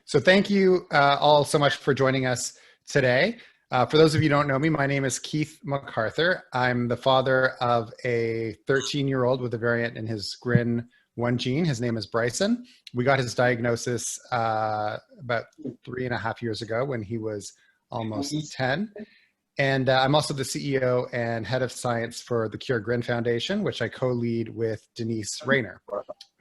So thank you all so much for joining us today. For those of you who don't know me, my name is Keith Mcarthur. I'm the father of a 13-year-old with a variant in his GRIN1 gene. His name is Bryson. We got his diagnosis about 3.5 years ago when he was almost 10. And I'm also the CEO and head of science for the CureGRIN Foundation, which I co-lead with Denise Rayner,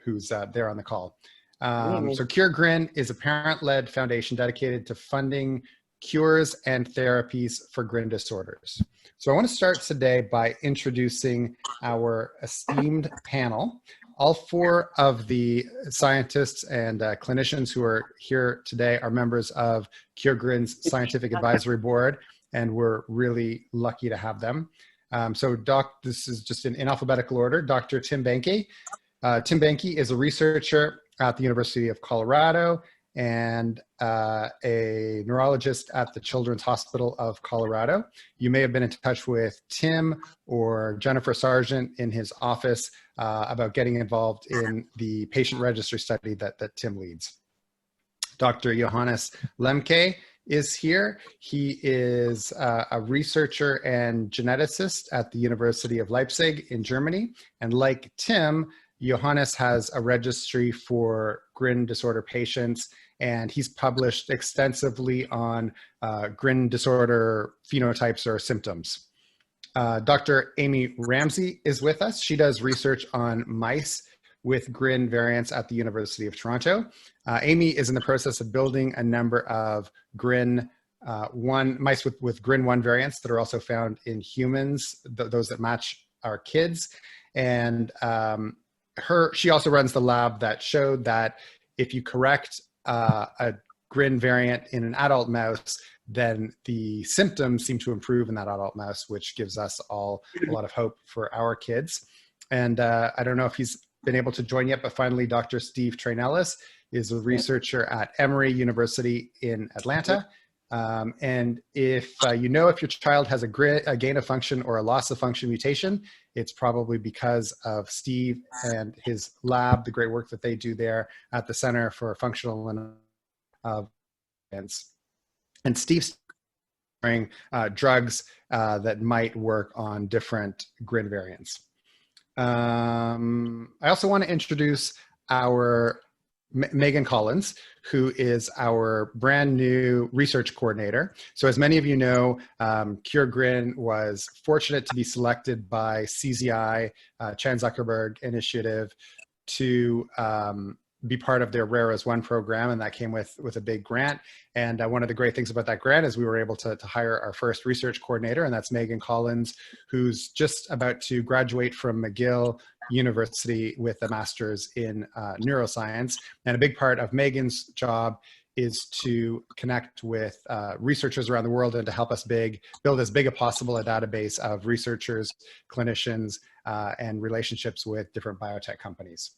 who's there on the call. So CureGRIN is a parent-led foundation dedicated to funding cures and therapies for GRIN disorders. So I want to start today by introducing our esteemed panel. All four of the scientists and clinicians who are here today are members of CureGRIN's Scientific Advisory Board, and we're really lucky to have them. This is just in alphabetical order. Dr. Tim Behncke. Tim Behncke is a researcher at the University of Colorado and a neurologist at the Children's Hospital of Colorado. You may have been in touch with Tim or Jennifer Sargent in his office about getting involved in the patient registry study that Tim leads. Dr. Johannes Lemke is here. He is a researcher and geneticist at the University of Leipzig in Germany. And like Tim, Johannes has a registry for GRIN disorder patients, and he's published extensively on GRIN disorder phenotypes or symptoms. Dr. Amy Ramsay is with us. She does research on mice with GRIN variants at the University of Toronto. Amy is in the process of building a number of GRIN mice with GRIN1 variants that are also found in humans, those that match our kids. And she also runs the lab that showed that if you correct a GRIN variant in an adult mouse, then the symptoms seem to improve in that adult mouse, which gives us all a lot of hope for our kids. And I don't know if he's been able to join yet, but finally, Dr. Steve Trainellis is a researcher at Emory University in Atlanta. And if you know if your child has a gain of function or a loss of function mutation, it's probably because of Steve and his lab, the great work that they do there at the Center for Functional and Steve's trying drugs that might work on different GRIN variants. I also want to introduce our Megan Collins, who is our brand new research coordinator. So as many of you know, CureGRIN was fortunate to be selected by CZI, Chan Zuckerberg Initiative, to be part of their Rare as One program, and that came with a big grant. And one of the great things about that grant is we were able to hire our first research coordinator, and that's Megan Collins, who's just about to graduate from McGill University with a master's in neuroscience. And a big part of Megan's job is to connect with researchers around the world and to help us build as big as possible a database of researchers, clinicians, and relationships with different biotech companies.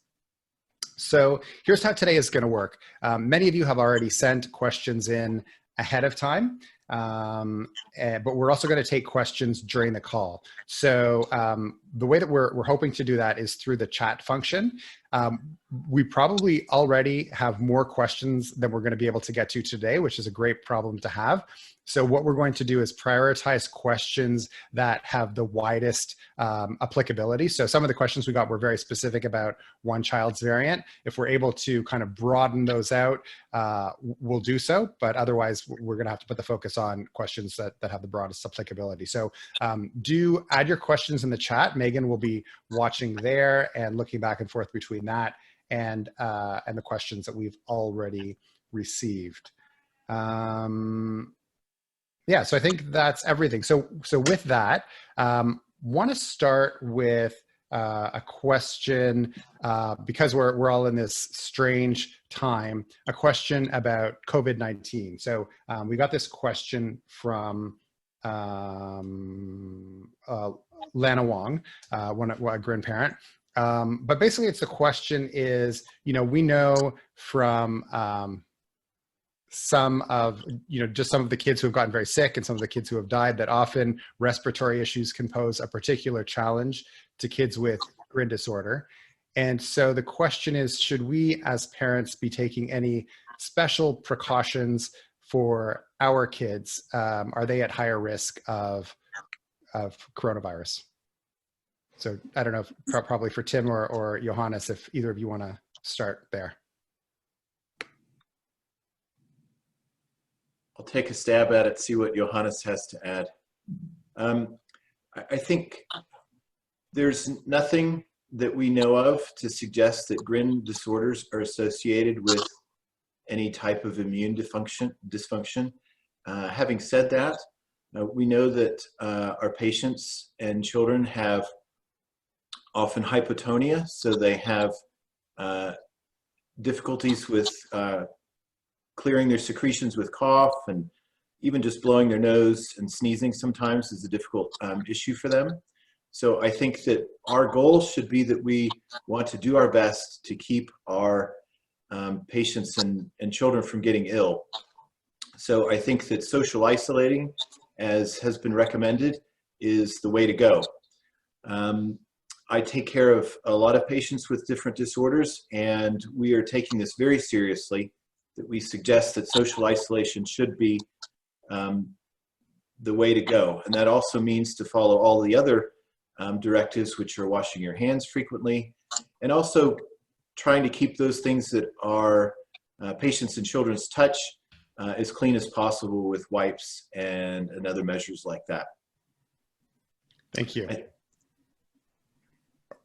So here's how today is going to work. Many of you have already sent questions in ahead of time, but we're also going to take questions during the call. So the way that we're hoping to do that is through the chat function. We probably already have more questions than we're going to be able to get to today, which is a great problem to have. So what we're going to do is prioritize questions that have the widest applicability. So some of the questions we got were very specific about one child's variant. If we're able to kind of broaden those out, we'll do so. But otherwise, we're going to have to put the focus on questions that have the broadest applicability. So do add your questions in the chat. Megan will be watching there and looking back and forth between that and the questions that we've already received. Yeah, so I think that's everything. So with that, want to start with a question, because we're all in this strange time, a question about COVID-19. So we got this question from Lana Wong, a GRIN parent. But basically, the question is, we know from some of the kids who have gotten very sick and some of the kids who have died that often respiratory issues can pose a particular challenge to kids with GRIN disorder. And so the question is, should we as parents be taking any special precautions for our kids? Are they at higher risk of coronavirus? So I don't know, probably for Tim or Johannes, if either of you want to start there. I'll take a stab at it, see what Johannes has to add. I think there's nothing that we know of to suggest that GRIN disorders are associated with any type of immune dysfunction. Having said that, we know that our patients and children have often hypotonia, so they have difficulties with clearing their secretions with cough, and even just blowing their nose and sneezing sometimes is a difficult issue for them. So I think that our goal should be that we want to do our best to keep our patients and children from getting ill. So I think that social isolating, as has been recommended, is the way to go. I take care of a lot of patients with different disorders, and we are taking this very seriously, that we suggest that social isolation should be the way to go. And that also means to follow all the other directives, which are washing your hands frequently, and also trying to keep those things that are patients and children's touch as clean as possible with wipes and other measures like that. Thank you.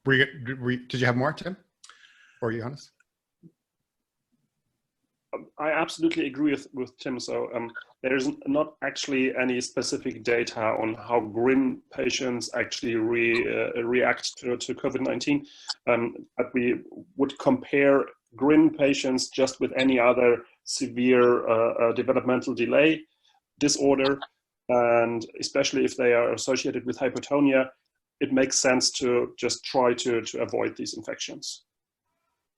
Did you have more, Tim or Johannes? I absolutely agree with Tim. So there's not actually any specific data on how GRIN patients actually react to COVID-19. But we would compare GRIN patients just with any other severe developmental delay disorder, and especially if they are associated with hypotonia, it makes sense to just try to avoid these infections.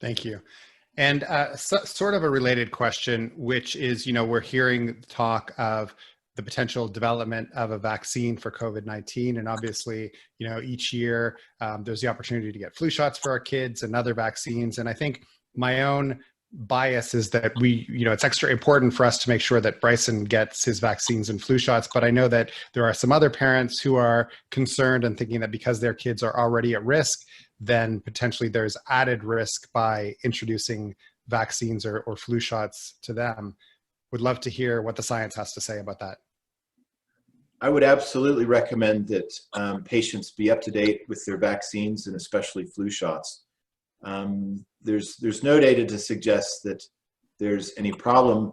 Thank you. And sort of a related question, which is, we're hearing talk of the potential development of a vaccine for COVID-19. And obviously, each year there's the opportunity to get flu shots for our kids and other vaccines. And I think my own bias is that it's extra important for us to make sure that Bryson gets his vaccines and flu shots. But I know that there are some other parents who are concerned and thinking that because their kids are already at risk, then potentially there's added risk by introducing vaccines or flu shots to them. Would love to hear what the science has to say about that. I would absolutely recommend that patients be up to date with their vaccines and especially flu shots. There's no data to suggest that there's any problem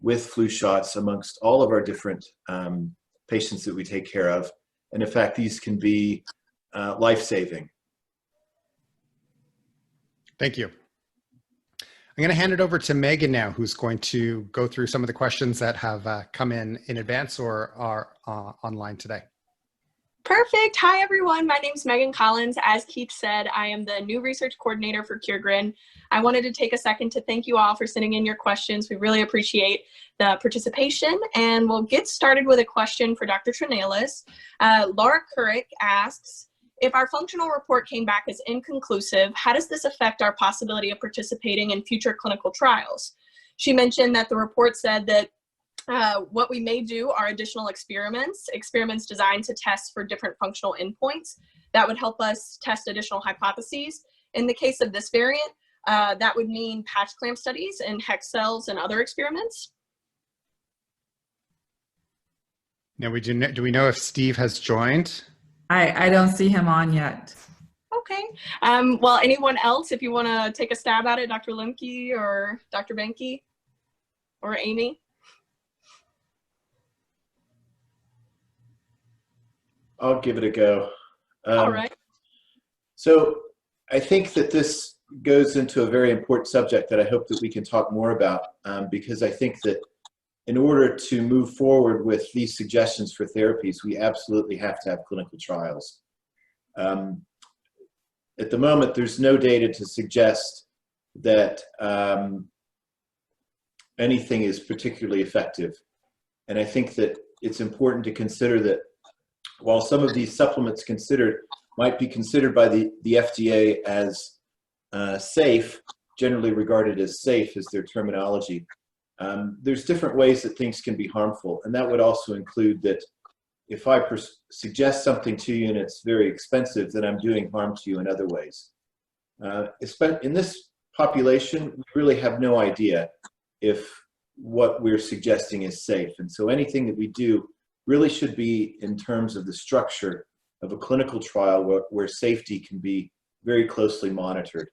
with flu shots amongst all of our different patients that we take care of. And in fact, these can be life-saving. Thank you. I'm going to hand it over to Megan now, who's going to go through some of the questions that have come in advance or are online today. Perfect. Hi, everyone. My name is Megan Collins. As Keith said, I am the new research coordinator for CureGRIN. I wanted to take a second to thank you all for sending in your questions. We really appreciate the participation, and we'll get started with a question for Dr. Trenelis. Laura Couric asks, if our functional report came back as inconclusive, how does this affect our possibility of participating in future clinical trials? She mentioned that the report said that what we may do are additional experiments designed to test for different functional endpoints that would help us test additional hypotheses. In the case of this variant, that would mean patch clamp studies and hex cells and other experiments. Now, do we know if Steve has joined? I don't see him on yet. Okay. Well, anyone else, if you want to take a stab at it, Dr. Lemke or Dr. Benke or Amy? I'll give it a go. All right. So I think that this goes into a very important subject that I hope that we can talk more about, because I think that in order to move forward with these suggestions for therapies, we absolutely have to have clinical trials. At the moment, there's no data to suggest that anything is particularly effective. And I think that it's important to consider that while some of these supplements might be considered by the FDA as safe, generally regarded as safe is their terminology, there's different ways that things can be harmful. And that would also include that if I suggest something to you and it's very expensive, then I'm doing harm to you in other ways. In this population, we really have no idea if what we're suggesting is safe. And so anything that we do really should be in terms of the structure of a clinical trial where safety can be very closely monitored.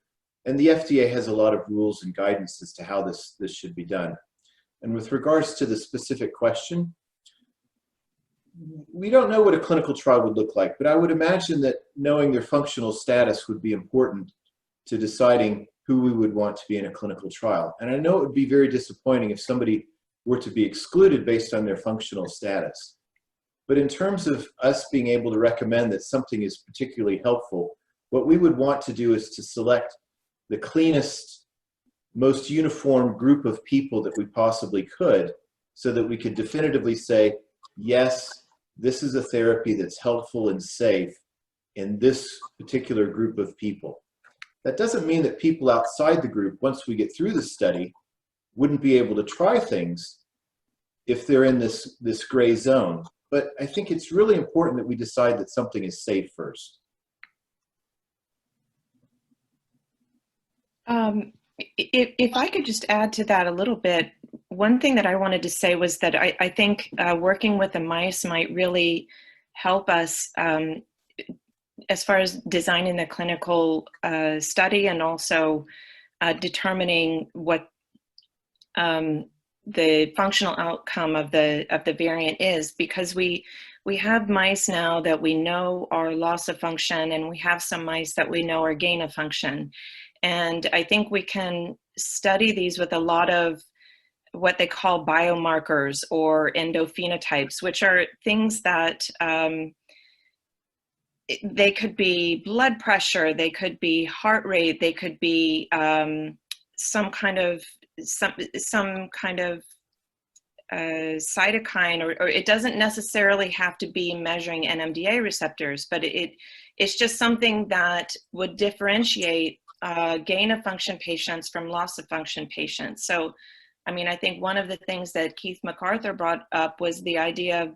And the FDA has a lot of rules and guidance as to how this should be done. And with regards to the specific question, we don't know what a clinical trial would look like, but I would imagine that knowing their functional status would be important to deciding who we would want to be in a clinical trial. And I know it would be very disappointing if somebody were to be excluded based on their functional status. But in terms of us being able to recommend that something is particularly helpful, what we would want to do is to select the cleanest, most uniform group of people that we possibly could, so that we could definitively say, yes, this is a therapy that's helpful and safe in this particular group of people. That doesn't mean that people outside the group, once we get through the study, wouldn't be able to try things if they're in this gray zone. But I think it's really important that we decide that something is safe first. If I could just add to that a little bit, one thing that I wanted to say was that I think working with the mice might really help us as far as designing the clinical study, and also determining what the functional outcome of the variant is, because we have mice now that we know are loss of function, and we have some mice that we know are gain of function. And I think we can study these with a lot of what they call biomarkers or endophenotypes, which are things that they could be blood pressure, they could be heart rate, they could be some kind of cytokine, or it doesn't necessarily have to be measuring Nmda receptors, but it's just something that would differentiate gain of function patients from loss of function patients. So, I mean, I think one of the things that Keith Mcarthur brought up was the idea of,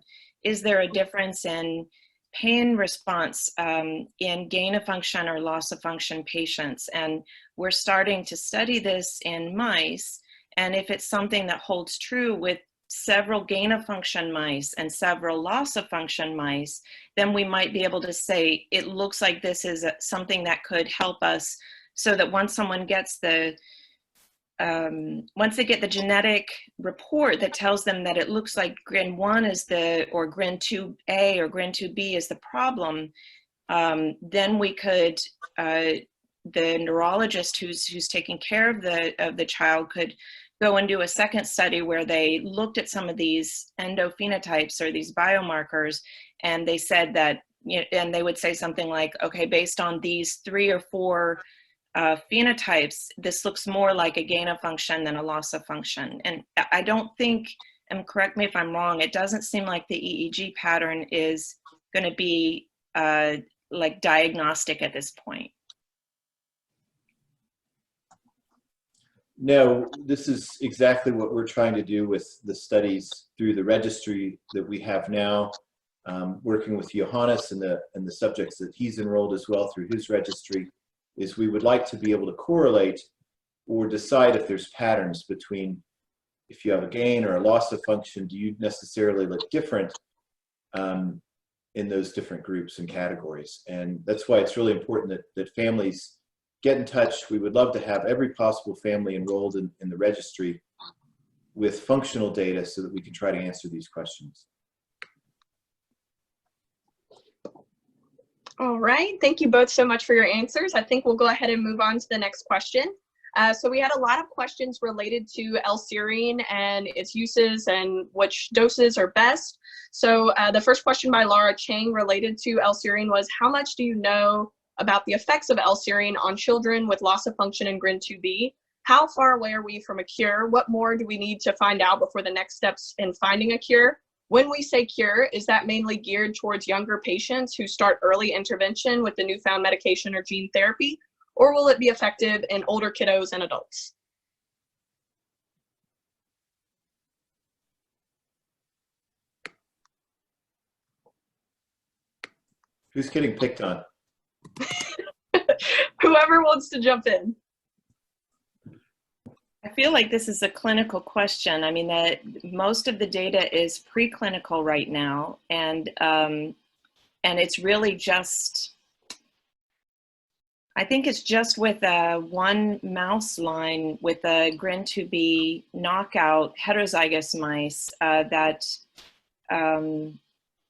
is there a difference in pain response in gain of function or loss of function patients? And we're starting to study this in mice. And if it's something that holds true with several gain of function mice and several loss of function mice, then we might be able to say, it looks like this is something that could help us, so that once someone gets once they get the genetic report that tells them that it looks like GRIN1 is or GRIN2A or GRIN2B is the problem, then we could, the neurologist who's taking care of the child could go and do a second study where they looked at some of these endophenotypes or these biomarkers, and they said that, and they would say something like, okay, based on these 3 or 4 phenotypes, this looks more like a gain of function than a loss of function. And I don't think, and correct me if I'm wrong, it doesn't seem like the EEG pattern is going to be like diagnostic at this point. No, this is exactly what we're trying to do with the studies through the registry that we have now, working with Johannes and the subjects that he's enrolled as well through his registry, is we would like to be able to correlate or decide if there's patterns between, if you have a gain or a loss of function, do you necessarily look different in those different groups and categories? And that's why it's really important that families get in touch. We would love to have every possible family enrolled in the registry with functional data so that we can try to answer these questions. All right, thank you both so much for your answers. I think we'll go ahead and move on to the next question. So we had a lot of questions related to L-serine and its uses and which doses are best. So the first question by Laura Chang related to L-serine was, how much do you know about the effects of L-serine on children with loss of function in GRIN2B? How far away are we from a cure? What more do we need to find out before the next steps in finding a cure? When we say cure, is that mainly geared towards younger patients who start early intervention with the newfound medication or gene therapy, or will it be effective in older kiddos and adults? Who's getting picked on? Whoever wants to jump in. I feel like this is a clinical question. I mean, that most of the data is preclinical right now, and it's really just, I think it's just with one mouse line with a GRIN2B knockout heterozygous mice that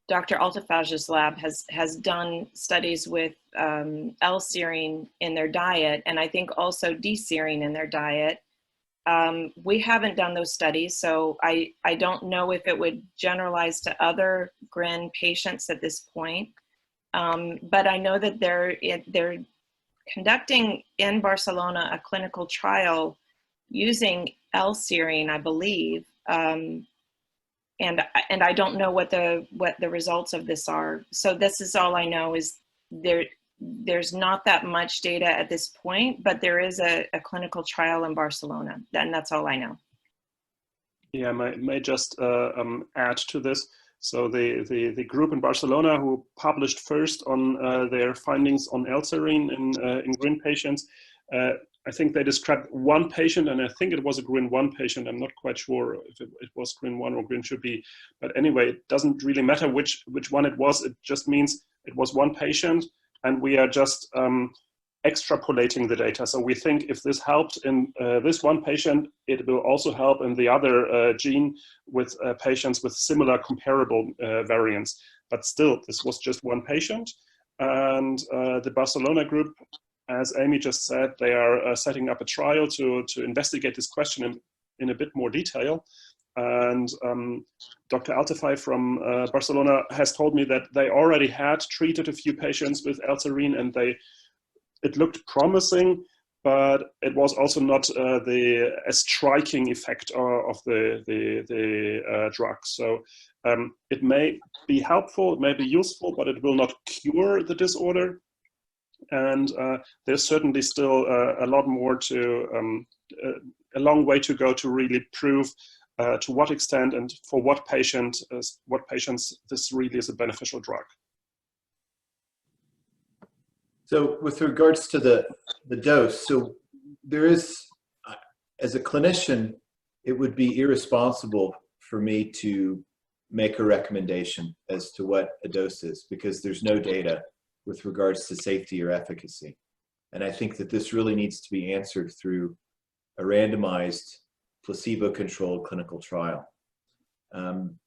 Dr. Altafage's lab has done studies with L-serine in their diet, and I think also D-serine in their diet. We haven't done those studies, so I don't know if it would generalize to other GRIN patients at this point. But I know that they're conducting in Barcelona a clinical trial using L-serine, I believe. And I don't know what the results of this are. So this is all I know, is there's not that much data at this point, but there is a clinical trial in Barcelona, and that's all I know. Yeah, I may just add to this. So the group in Barcelona who published first on their findings on L-serine in GRIN patients, I think they described one patient, and I think it was a GRIN 1 patient. I'm not quite sure if it was GRIN 1 or GRIN 2B, but anyway, it doesn't really matter which one it was. It just means it was one patient, and we are just extrapolating the data. So we think if this helped in this one patient, it will also help in the other gene with patients with similar comparable variants. But still, this was just one patient, and the Barcelona group, as Amy just said, they are setting up a trial to investigate this question in a bit more detail. And Dr. Altafai from Barcelona has told me that they already had treated a few patients with L-serine, and it looked promising, but it was also not a striking effect of the drug. So it may be helpful, it may be useful, but it will not cure the disorder. And there's certainly still a lot more a long way to go to really prove to what extent and for what patients this really is a beneficial drug. So with regards to the dose, so there is, as a clinician, it would be irresponsible for me to make a recommendation as to what a dose is, because there's no data with regards to safety or efficacy. And I think that this really needs to be answered through a randomized placebo-controlled clinical trial.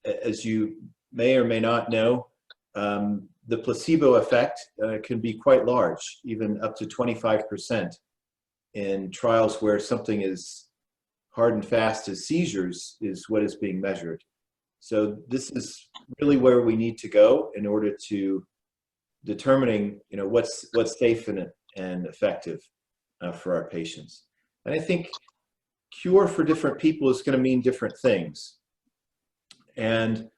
As you may or may not know, the placebo effect can be quite large, even up to 25% in trials where something as hard and fast as seizures is what is being measured. So this is really where we need to go in order to determining, what's safe and effective for our patients. And I think cure for different people is going to mean different things. And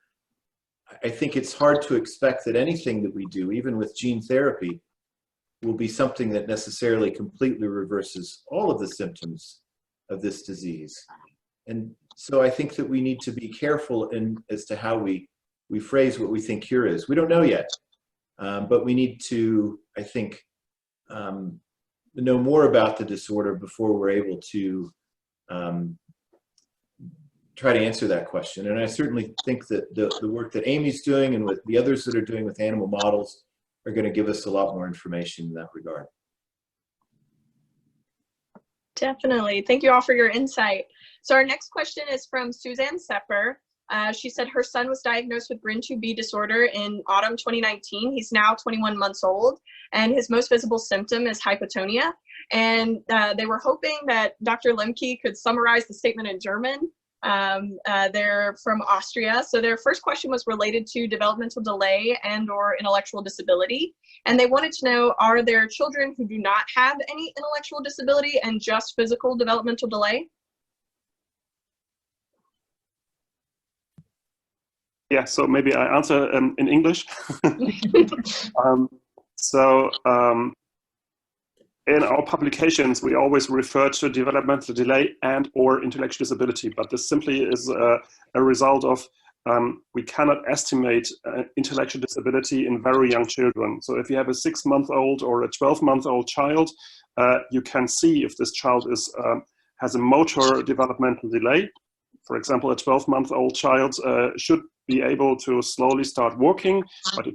I think it's hard to expect that anything that we do, even with gene therapy, will be something that necessarily completely reverses all of the symptoms of this disease. And so I think that we need to be careful as to how we phrase what we think cure is. We don't know yet. But we need to, I think, know more about the disorder before we're able to try to answer that question. And I certainly think that the work that Amy's doing and what the others that are doing with animal models are going to give us a lot more information in that regard. Definitely. Thank you all for your insight. So our next question is from Suzanne Sepper. She said her son was diagnosed with GRIN2B disorder in autumn 2019. He's now 21 months old, and his most visible symptom is hypotonia. And they were hoping that Dr. Lemke could summarize the statement in German. They're from Austria. So their first question was related to developmental delay and/or intellectual disability. And they wanted to know, are there children who do not have any intellectual disability and just physical developmental delay? Yeah, so maybe I answer in English. In our publications, we always refer to developmental delay and/or intellectual disability, but this simply is a result of we cannot estimate intellectual disability in very young children. So if you have a 6-month-old or a 12-month-old child, you can see if this child has a motor developmental delay. For example, a 12-month-old child should be able to slowly start walking, but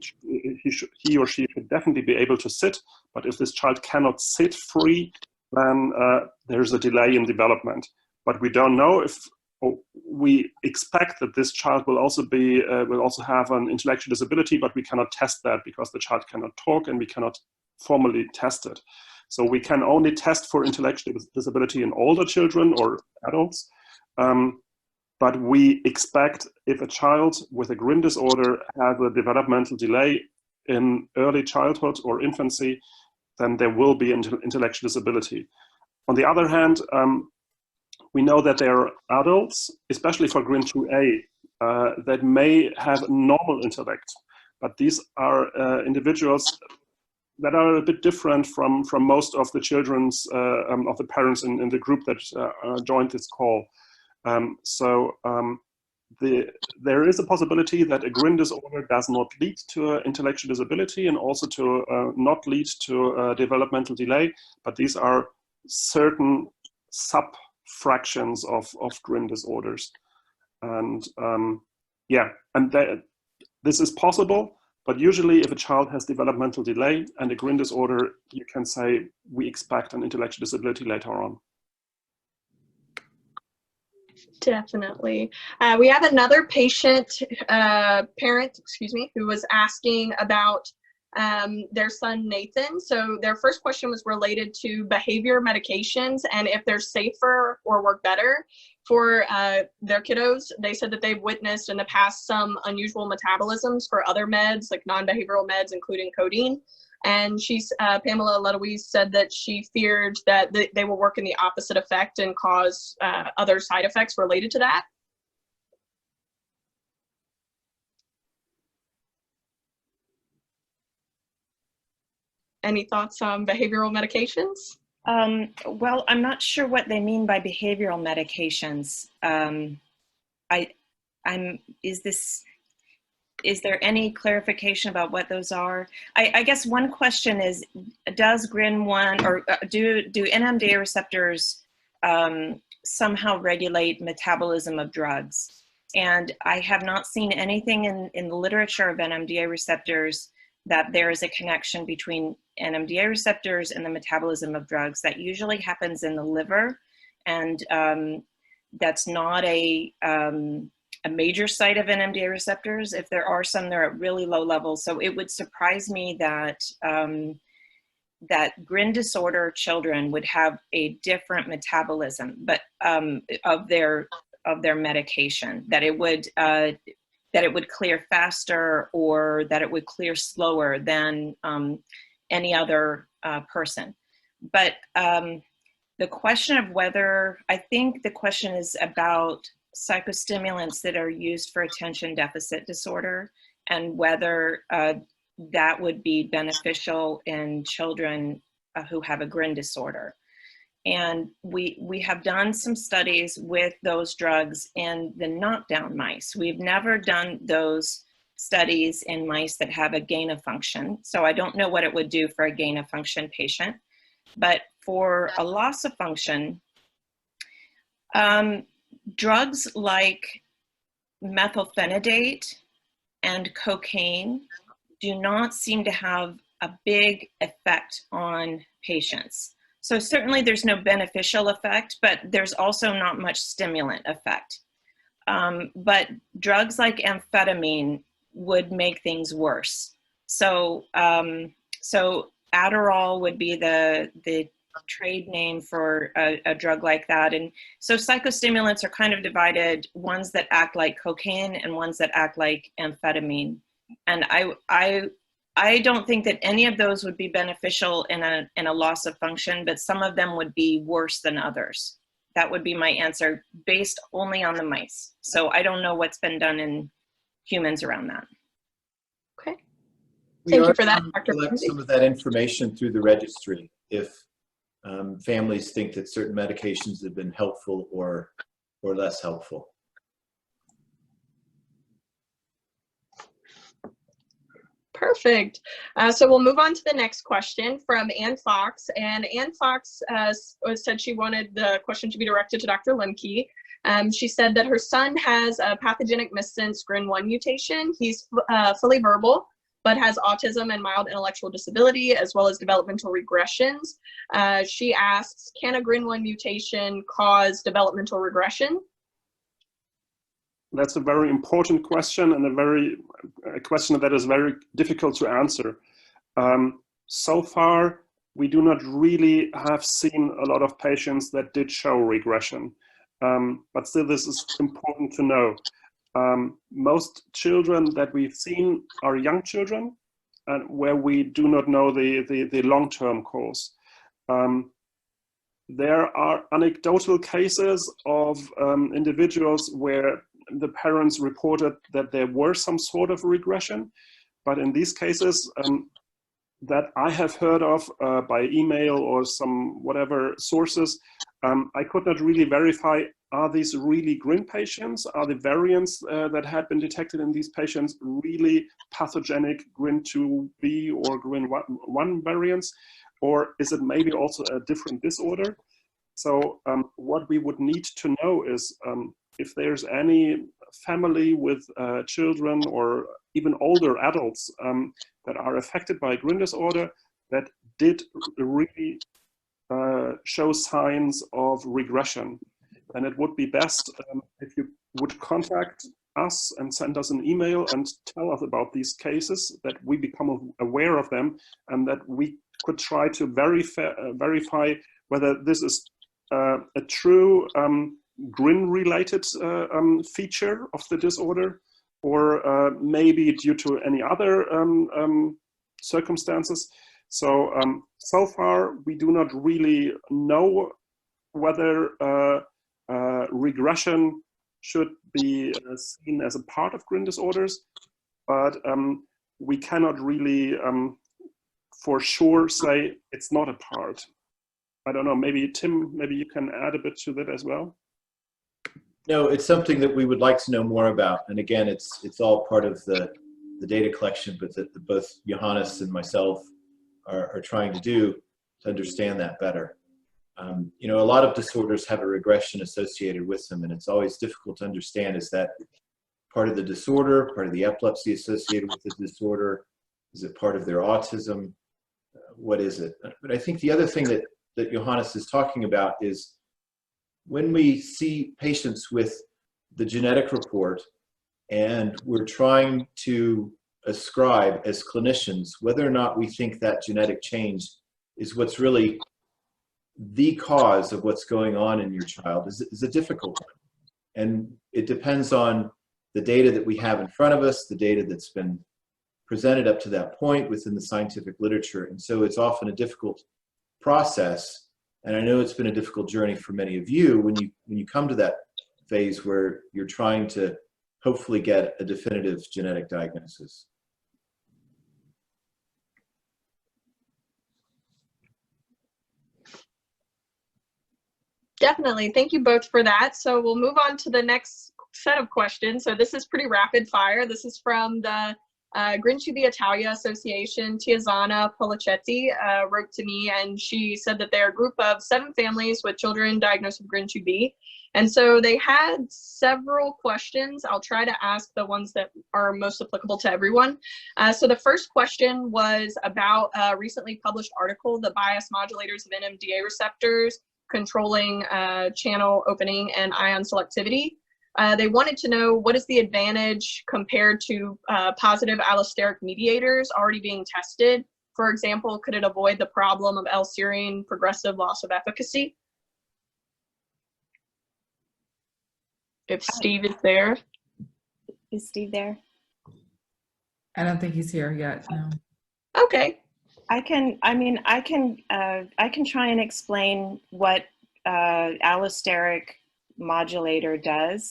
he or she should definitely be able to sit. But if this child cannot sit free, then there's a delay in development. But we don't know if, we expect that this child will also have an intellectual disability, but we cannot test that because the child cannot talk and we cannot formally test it. So we can only test for intellectual disability in older children or adults. But we expect if a child with a GRIN disorder has a developmental delay in early childhood or infancy, then there will be intellectual disability. On the other hand, we know that there are adults, especially for GRIN 2A, that may have normal intellect, but these are individuals that are a bit different from most of the children's, of the parents in the group that joined this call. There is a possibility that a GRIN disorder does not lead to intellectual disability and also to not lead to developmental delay, but these are certain sub-fractions of GRIN disorders. And this is possible, but usually if a child has developmental delay and a GRIN disorder, you can say we expect an intellectual disability later on. Definitely. We have another parent, who was asking about their son, Nathan. So their first question was related to behavior medications and if they're safer or work better for their kiddos. They said that they've witnessed in the past some unusual metabolisms for other meds, like non-behavioral meds, including codeine. And Pamela Ledeweese said that she feared that they will work in the opposite effect and cause other side effects related to that. Any thoughts on behavioral medications? Well, I'm not sure what they mean by behavioral medications. Is there any clarification about what those are? I guess one question is, does GRIN1 or do Nmda receptors somehow regulate metabolism of drugs? And I have not seen anything in the literature of Nmda receptors that there is a connection between Nmda receptors and the metabolism of drugs. That usually happens in the liver, and that's not a major site of Nmda receptors. If there are some, they're at really low levels. So it would surprise me that that GRIN disorder children would have a different metabolism, but of their medication, that it would clear faster or that it would clear slower than any other person. But the question of whether, I think the question is about psychostimulants that are used for attention deficit disorder and whether that would be beneficial in children who have a GRIN disorder. And we have done some studies with those drugs in the knockdown mice. We've never done those studies in mice that have a gain of function. So I don't know what it would do for a gain of function patient. But for a loss of function, drugs like methylphenidate and cocaine do not seem to have a big effect on patients. So certainly there's no beneficial effect, but there's also not much stimulant effect. But drugs like amphetamine would make things worse. So so Adderall would be the trade name for a drug like that. And so psychostimulants are kind of divided, ones that act like cocaine and ones that act like amphetamine. And I don't think that any of those would be beneficial in a loss of function, but some of them would be worse than others. That would be my answer based only on the mice. So I don't know what's been done in humans around that. Okay. Thank you for that, Dr. Collect some of that information through the registry if families think that certain medications have been helpful or less helpful. Perfect. So we'll move on to the next question from Ann Fox. And Ann Fox said she wanted the question to be directed to Dr. Lemke. She said that her son has a pathogenic missense GRIN1 mutation. He's fully verbal, but has autism and mild intellectual disability, as well as developmental regressions. She asks, can a GRIN1 mutation cause developmental regression? That's a very important question, and a question that is very difficult to answer. So far, we do not really have seen a lot of patients that did show regression. But still, this is important to know. Most children that we've seen are young children, and where we do not know the long-term course. There are anecdotal cases of individuals where the parents reported that there were some sort of regression, but in these cases that I have heard of by email or some whatever sources, I could not really verify, are these really GRIN patients? Are the variants that had been detected in these patients really pathogenic GRIN2B or GRIN1 variants? Or is it maybe also a different disorder? So what we would need to know is if there's any family with children or even older adults that are affected by GRIN disorder that did really show signs of regression, then it would be best if you would contact us and send us an email and tell us about these cases, that we become aware of them and that we could try to verify whether this is a true GRIN-related feature of the disorder, or maybe due to any other circumstances. So, so far, we do not really know whether regression should be seen as a part of GRIN disorders, but we cannot really for sure say it's not a part. I don't know, maybe Tim, maybe you can add a bit to that as well. No, it's something that we would like to know more about. And again, it's all part of the data collection, but that both Johannes and myself are trying to do to understand that better. You know, a lot of disorders have a regression associated with them, and it's always difficult to understand, is that part of the disorder, part of the epilepsy associated with the disorder? Is it part of their autism? What is it? But I think the other thing that Johannes is talking about is when we see patients with the genetic report and we're trying to ascribe as clinicians whether or not we think that genetic change is what's really the cause of what's going on in your child is a difficult one. And it depends on the data that we have in front of us, the data that's been presented up to that point within the scientific literature. And so it's often a difficult process. And I know it's been a difficult journey for many of you when you come to that phase where you're trying to hopefully get a definitive genetic diagnosis. Definitely. Thank you both for that. So we'll move on to the next set of questions. So this is pretty rapid fire. This is from the GRIN2B Italia Association. Tiziana Policetti wrote to me, and she said that they're a group of 7 families with children diagnosed with GRIN2B. And so they had several questions. I'll try to ask the ones that are most applicable to everyone. So the first question was about a recently published article, The Bias Modulators of Nmda Receptors, Controlling Channel Opening and Ion Selectivity. They wanted to know, what is the advantage compared to positive allosteric mediators already being tested? For example, could it avoid the problem of L-serine progressive loss of efficacy? If Steve is there. Is Steve there? I don't think he's here yet, no. Okay. I can try and explain what allosteric modulator does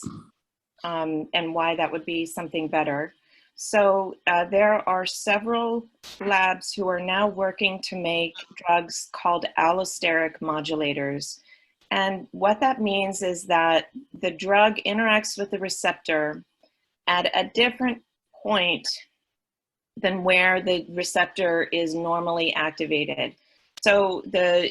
and why that would be something better. So there are several labs who are now working to make drugs called allosteric modulators. And what that means is that the drug interacts with the receptor at a different point than where the receptor is normally activated. So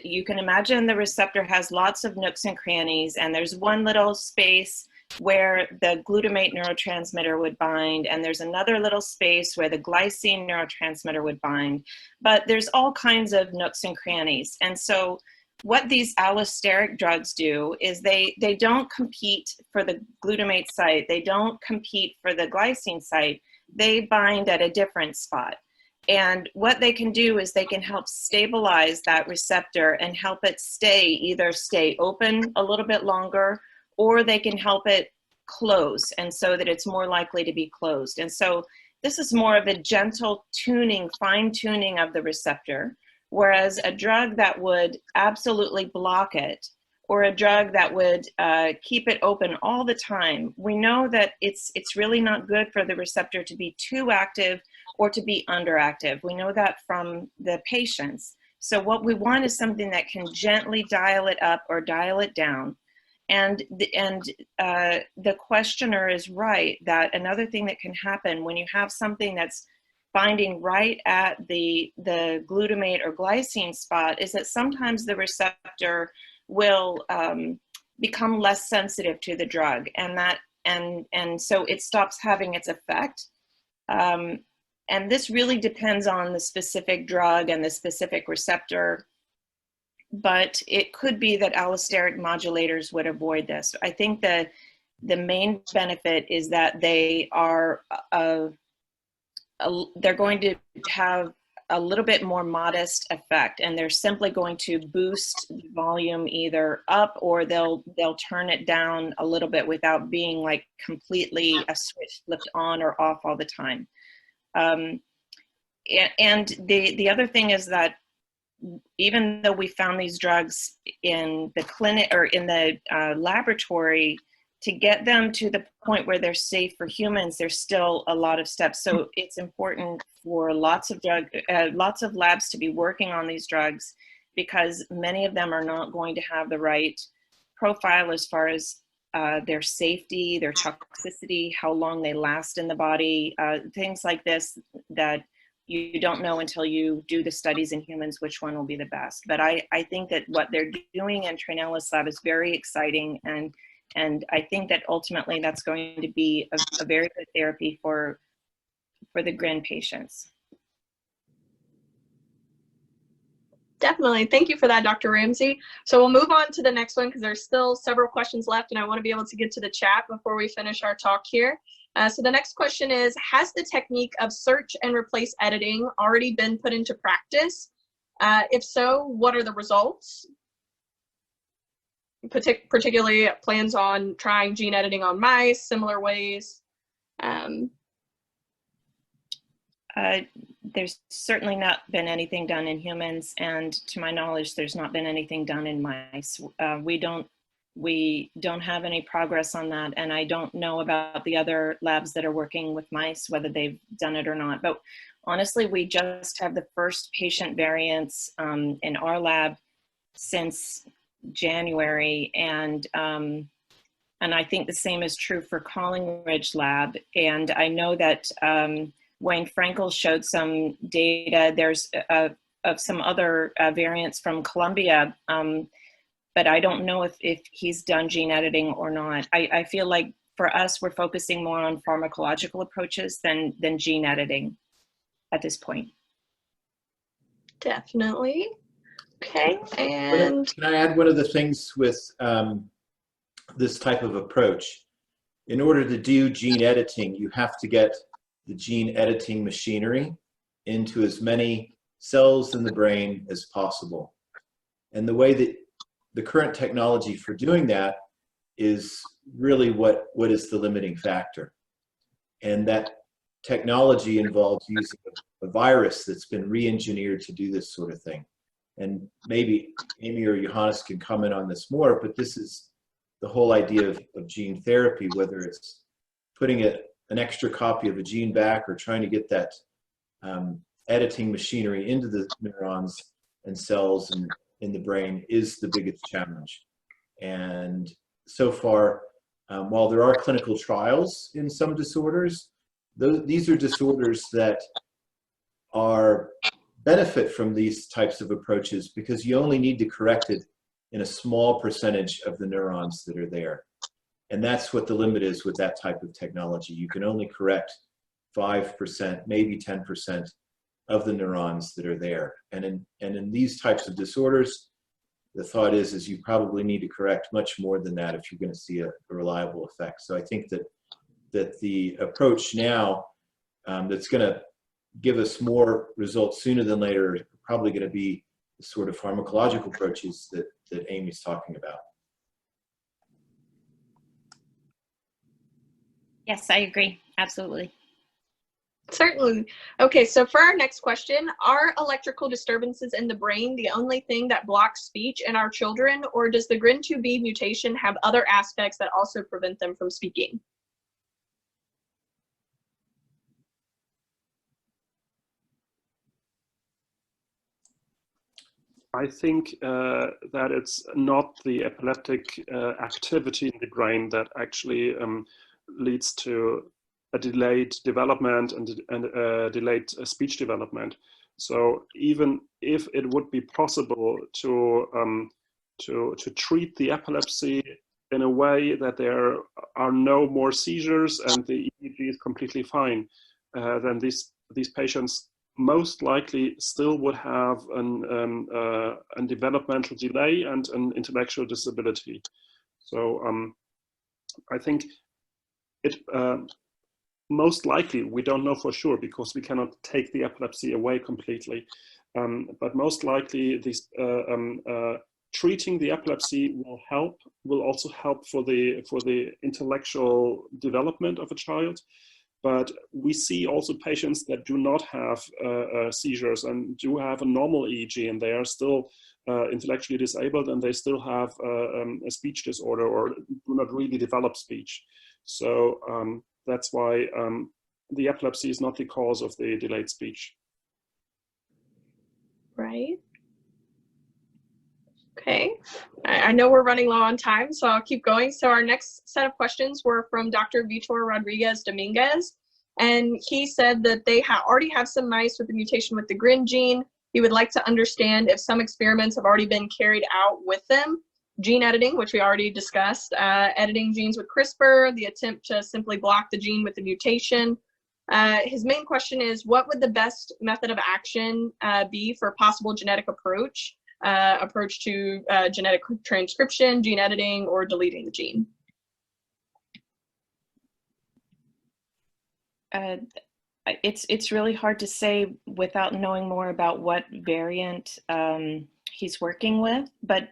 you can imagine the receptor has lots of nooks and crannies, and there's one little space where the glutamate neurotransmitter would bind, and there's another little space where the glycine neurotransmitter would bind. But there's all kinds of nooks and crannies. And so what these allosteric drugs do is they don't compete for the glutamate site. They don't compete for the glycine site. They bind at a different spot. And what they can do is they can help stabilize that receptor and help it either stay open a little bit longer, or they can help it close, and so that it's more likely to be closed. And so this is more of a gentle tuning, fine tuning of the receptor, whereas a drug that would absolutely block it, or a drug that would keep it open all the time, we know that it's really not good for the receptor to be too active or to be underactive. We know that from the patients. So what we want is something that can gently dial it up or dial it down. And the questioner is right that another thing that can happen when you have something that's binding right at the glutamate or glycine spot is that sometimes the receptor will become less sensitive to the drug, and so it stops having its effect. And this really depends on the specific drug and the specific receptor, but it could be that allosteric modulators would avoid this. I think the main benefit is that they are they're going to have a little bit more modest effect, and they're simply going to boost the volume either up, or they'll turn it down a little bit without being like completely a switch flipped on or off all the time. And the other thing is that even though we found these drugs in the clinic or in the laboratory, to get them to the point where they're safe for humans, there's still a lot of steps. So it's important for lots of labs to be working on these drugs, because many of them are not going to have the right profile as far as their safety, their toxicity, how long they last in the body, things like this that you don't know until you do the studies in humans which one will be the best. But I think that what they're doing in Trinella's lab is very exciting, and I think that ultimately that's going to be a very good therapy for the GRIN patients. Definitely. Thank you for that, Dr. Ramsay. So we'll move on to the next one because there's still several questions left, and I want to be able to get to the chat before we finish our talk here. So the next question is, has the technique of search and replace editing already been put into practice? If so, what are the results? Particularly plans on trying gene editing on mice, similar ways? There's certainly not been anything done in humans, and to my knowledge, there's not been anything done in mice. We don't have any progress on that, and I don't know about the other labs that are working with mice, whether they've done it or not. But honestly, we just have the first patient variants in our lab since January, and I think the same is true for Collingridge lab. And I know that Wayne Frankel showed some data. There's of some other variants from Columbia, but I don't know if he's done gene editing or not. I feel like for us, we're focusing more on pharmacological approaches than gene editing at this point. Definitely. Okay, and can I add one of the things with this type of approach? In order to do gene editing, you have to get the gene editing machinery into as many cells in the brain as possible. And the way that the current technology for doing that is really what is the limiting factor. And that technology involves using a virus that's been re-engineered to do this sort of thing. And maybe Amy or Johannes can comment on this more, but this is the whole idea of gene therapy, whether it's putting an extra copy of a gene back or trying to get that editing machinery into the neurons and cells in the brain is the biggest challenge. And so far, while there are clinical trials in some disorders, these are disorders that are benefit from these types of approaches because you only need to correct it in a small percentage of the neurons that are there. And that's what the limit is with that type of technology. You can only correct 5%, maybe 10% of the neurons that are there. And in these types of disorders, the thought is you probably need to correct much more than that if you're going to see a reliable effect. So I think that the approach now that's going to give us more results sooner than later are probably going to be the sort of pharmacological approaches that Amy's talking about. Yes, I agree. Absolutely. Certainly. Okay, so for our next question, are electrical disturbances in the brain the only thing that blocks speech in our children, or does the GRIN2B mutation have other aspects that also prevent them from speaking? I think that it's not the epileptic activity in the brain that actually leads to a delayed development and delayed speech development. So even if it would be possible to treat the epilepsy in a way that there are no more seizures and the EEG is completely fine, then these patients most likely still would have a developmental delay and an intellectual disability. So I think it most likely, we don't know for sure because we cannot take the epilepsy away completely, but most likely these treating the epilepsy will also help for the intellectual development of a child. But we see also patients that do not have seizures and do have a normal EEG, and they are still intellectually disabled, and they still have a speech disorder or do not really develop speech. So that's why the epilepsy is not the cause of the delayed speech. Right. Okay. I know we're running low on time, so I'll keep going. So our next set of questions were from Dr. Vitor Rodriguez Dominguez, and he said that they already have some mice with the mutation with the GRIN gene. He would like to understand if some experiments have already been carried out with them. Gene editing, which we already discussed, editing genes with CRISPR, the attempt to simply block the gene with the mutation. His main question is, what would the best method of action be for a possible genetic approach to genetic transcription, gene editing, or deleting the gene? It's really hard to say without knowing more about what variant he's working with, but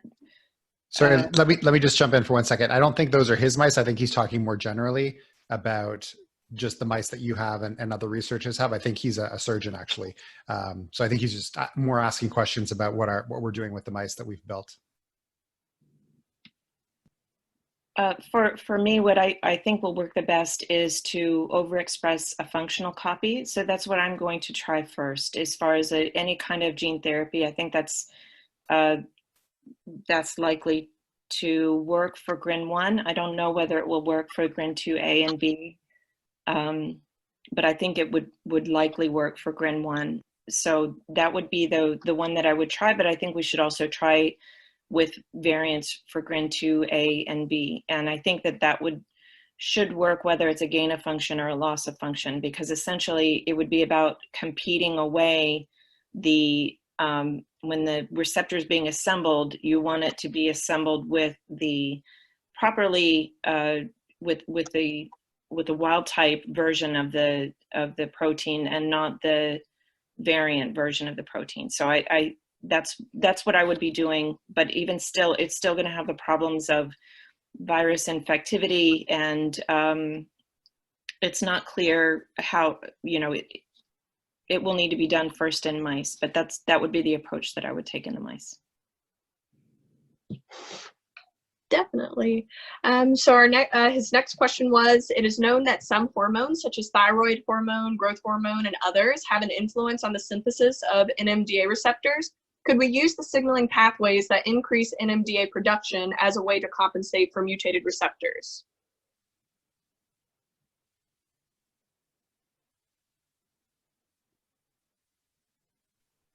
sorry, let me just jump in for 1 second. I don't think those are his mice. I think he's talking more generally about just the mice that you have and other researchers have. I think he's a surgeon, actually. So I think he's just more asking questions about what we're doing with the mice that we've built. For me, what I think will work the best is to overexpress a functional copy. So that's what I'm going to try first. As far as any kind of gene therapy, I think that's likely to work for GRIN1. I don't know whether it will work for GRIN2A and B, but I think it would likely work for GRIN1. So that would be the one that I would try, but I think we should also try with variants for GRIN2A and B. And I think that should work whether it's a gain of function or a loss of function, because essentially it would be about competing away when the receptor is being assembled, you want it to be assembled with the properly with the wild type version of the protein and not the variant version of the protein. So that's what I would be doing. But even still, it's still going to have the problems of virus infectivity, and it's not clear how, it will need to be done first in mice, but that would be the approach that I would take in the mice. Definitely. So his next question was, it is known that some hormones, such as thyroid hormone, growth hormone, and others, have an influence on the synthesis of Nmda receptors. Could we use the signaling pathways that increase Nmda production as a way to compensate for mutated receptors?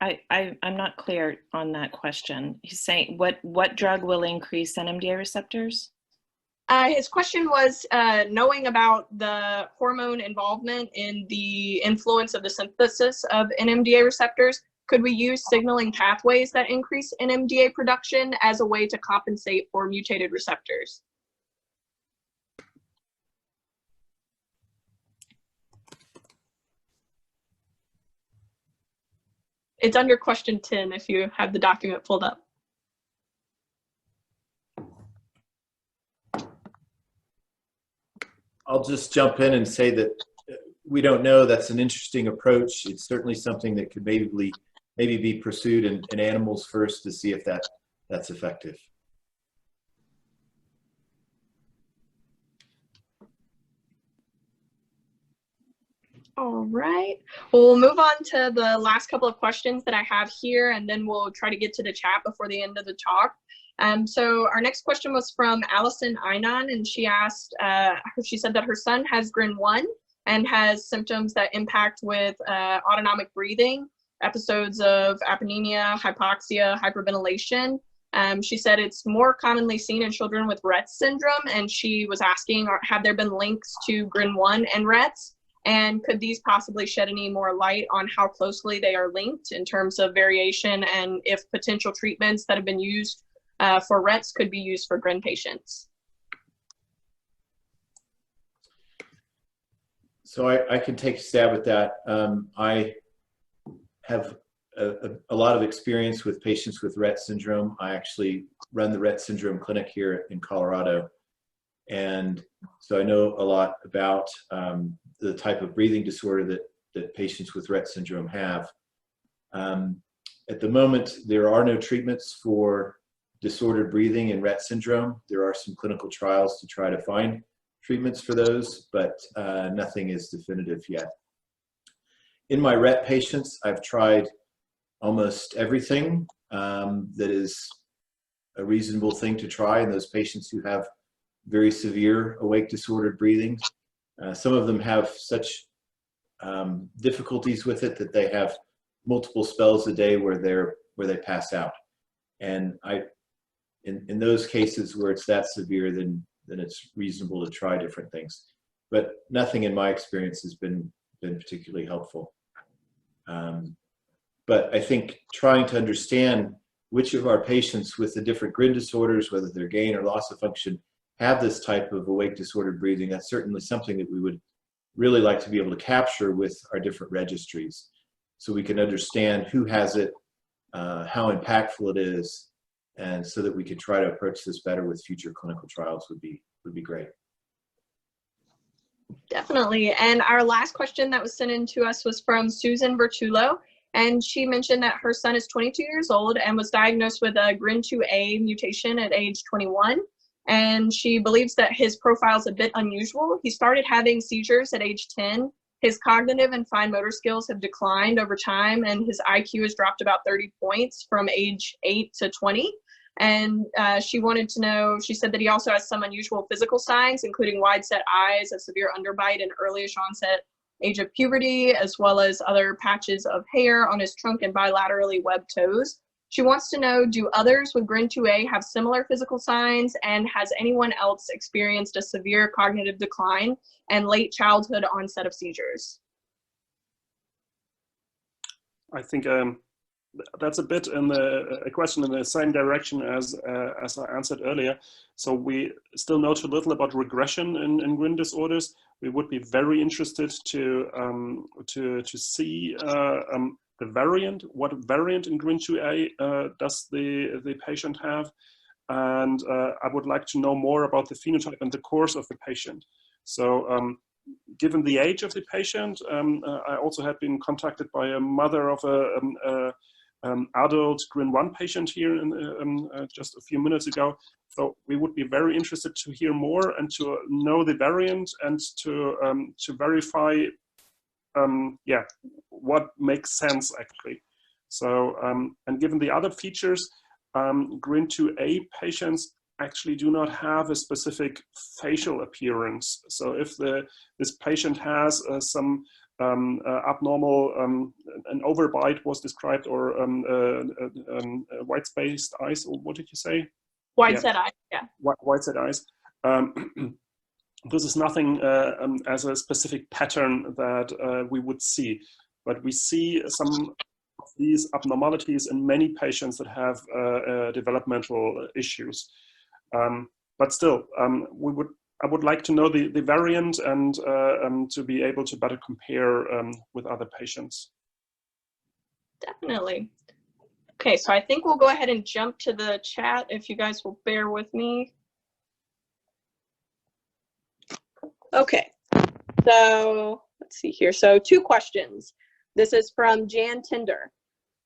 I'm not clear on that question. He's saying what drug will increase NMDA receptors? His question was knowing about the hormone involvement in the influence of the synthesis of NMDA receptors. Could we use signaling pathways that increase NMDA production as a way to compensate for mutated receptors? It's under question 10 if you have the document pulled up. I'll just jump in and say that we don't know. That's an interesting approach. It's certainly something that could maybe be pursued in animals first to see if that's effective. All right. Well, we'll move on to the last couple of questions that I have here, and then we'll try to get to the chat before the end of the talk. So our next question was from Allison Einon, and she asked, she said that her son has GRIN1 and has symptoms that impact with autonomic breathing, episodes of apnea, hypoxia, hyperventilation. She said it's more commonly seen in children with Rett syndrome, and she was asking, have there been links to GRIN1 and Rett's? And could these possibly shed any more light on how closely they are linked in terms of variation, and if potential treatments that have been used for Rett's could be used for GRIN patients? So I can take a stab at that. I have a lot of experience with patients with Rett syndrome. I actually run the Rett syndrome clinic here in Colorado. And so I know a lot about the type of breathing disorder that patients with Rett syndrome have. At the moment, there are no treatments for disordered breathing in Rett syndrome. There are some clinical trials to try to find treatments for those, but nothing is definitive yet. In my Rett patients, I've tried almost everything that is a reasonable thing to try in those patients who have very severe awake disordered breathing. Some of them have such difficulties with it that they have multiple spells a day where they pass out. And in those cases where it's that severe, then it's reasonable to try different things. But nothing in my experience has been particularly helpful. But I think trying to understand which of our patients with the different GRIN disorders, whether they're gain or loss of function, have this type of awake disordered breathing, that's certainly something that we would really like to be able to capture with our different registries, so we can understand who has it, how impactful it is, and so that we can try to approach this better with future clinical trials would be great. Definitely. And our last question that was sent in to us was from Susan Bertullo, and she mentioned that her son is 22 years old and was diagnosed with a GRIN2A mutation at age 21. And she believes that his profile is a bit unusual. He started having seizures at age 10. His cognitive and fine motor skills have declined over time, and his IQ has dropped about 30 points from age 8 to 20. And she wanted to know, she said that he also has some unusual physical signs, including wide set eyes, a severe underbite, and early-ish onset age of puberty, as well as other patches of hair on his trunk and bilaterally webbed toes. She wants to know, do others with GRIN2A have similar physical signs, and has anyone else experienced a severe cognitive decline and late childhood onset of seizures? I think that's a bit a question in the same direction as I answered earlier. So we still know too little about regression in GRIN disorders. We would be very interested to see the variant, what variant in GRIN2A does the patient have, and I would like to know more about the phenotype and the course of the patient. So given the age of the patient, I also had been contacted by a mother of a adult GRIN1 patient here just a few minutes ago. So we would be very interested to hear more and to know the variant and to verify what makes sense actually. So and given the other features, GRIN2A patients actually do not have a specific facial appearance. So if this patient has some abnormal, an overbite was described, or white-spaced eyes, or what did you say? Wide set eye, yeah. White-set eyes. This is nothing as a specific pattern that we would see, but we see some of these abnormalities in many patients that have developmental issues. But still, I would like to know the variant and to be able to better compare with other patients. Definitely. Okay, so I think we'll go ahead and jump to the chat if you guys will bear with me. Okay, so let's see here. So 2 questions. This is from Jan Tinder.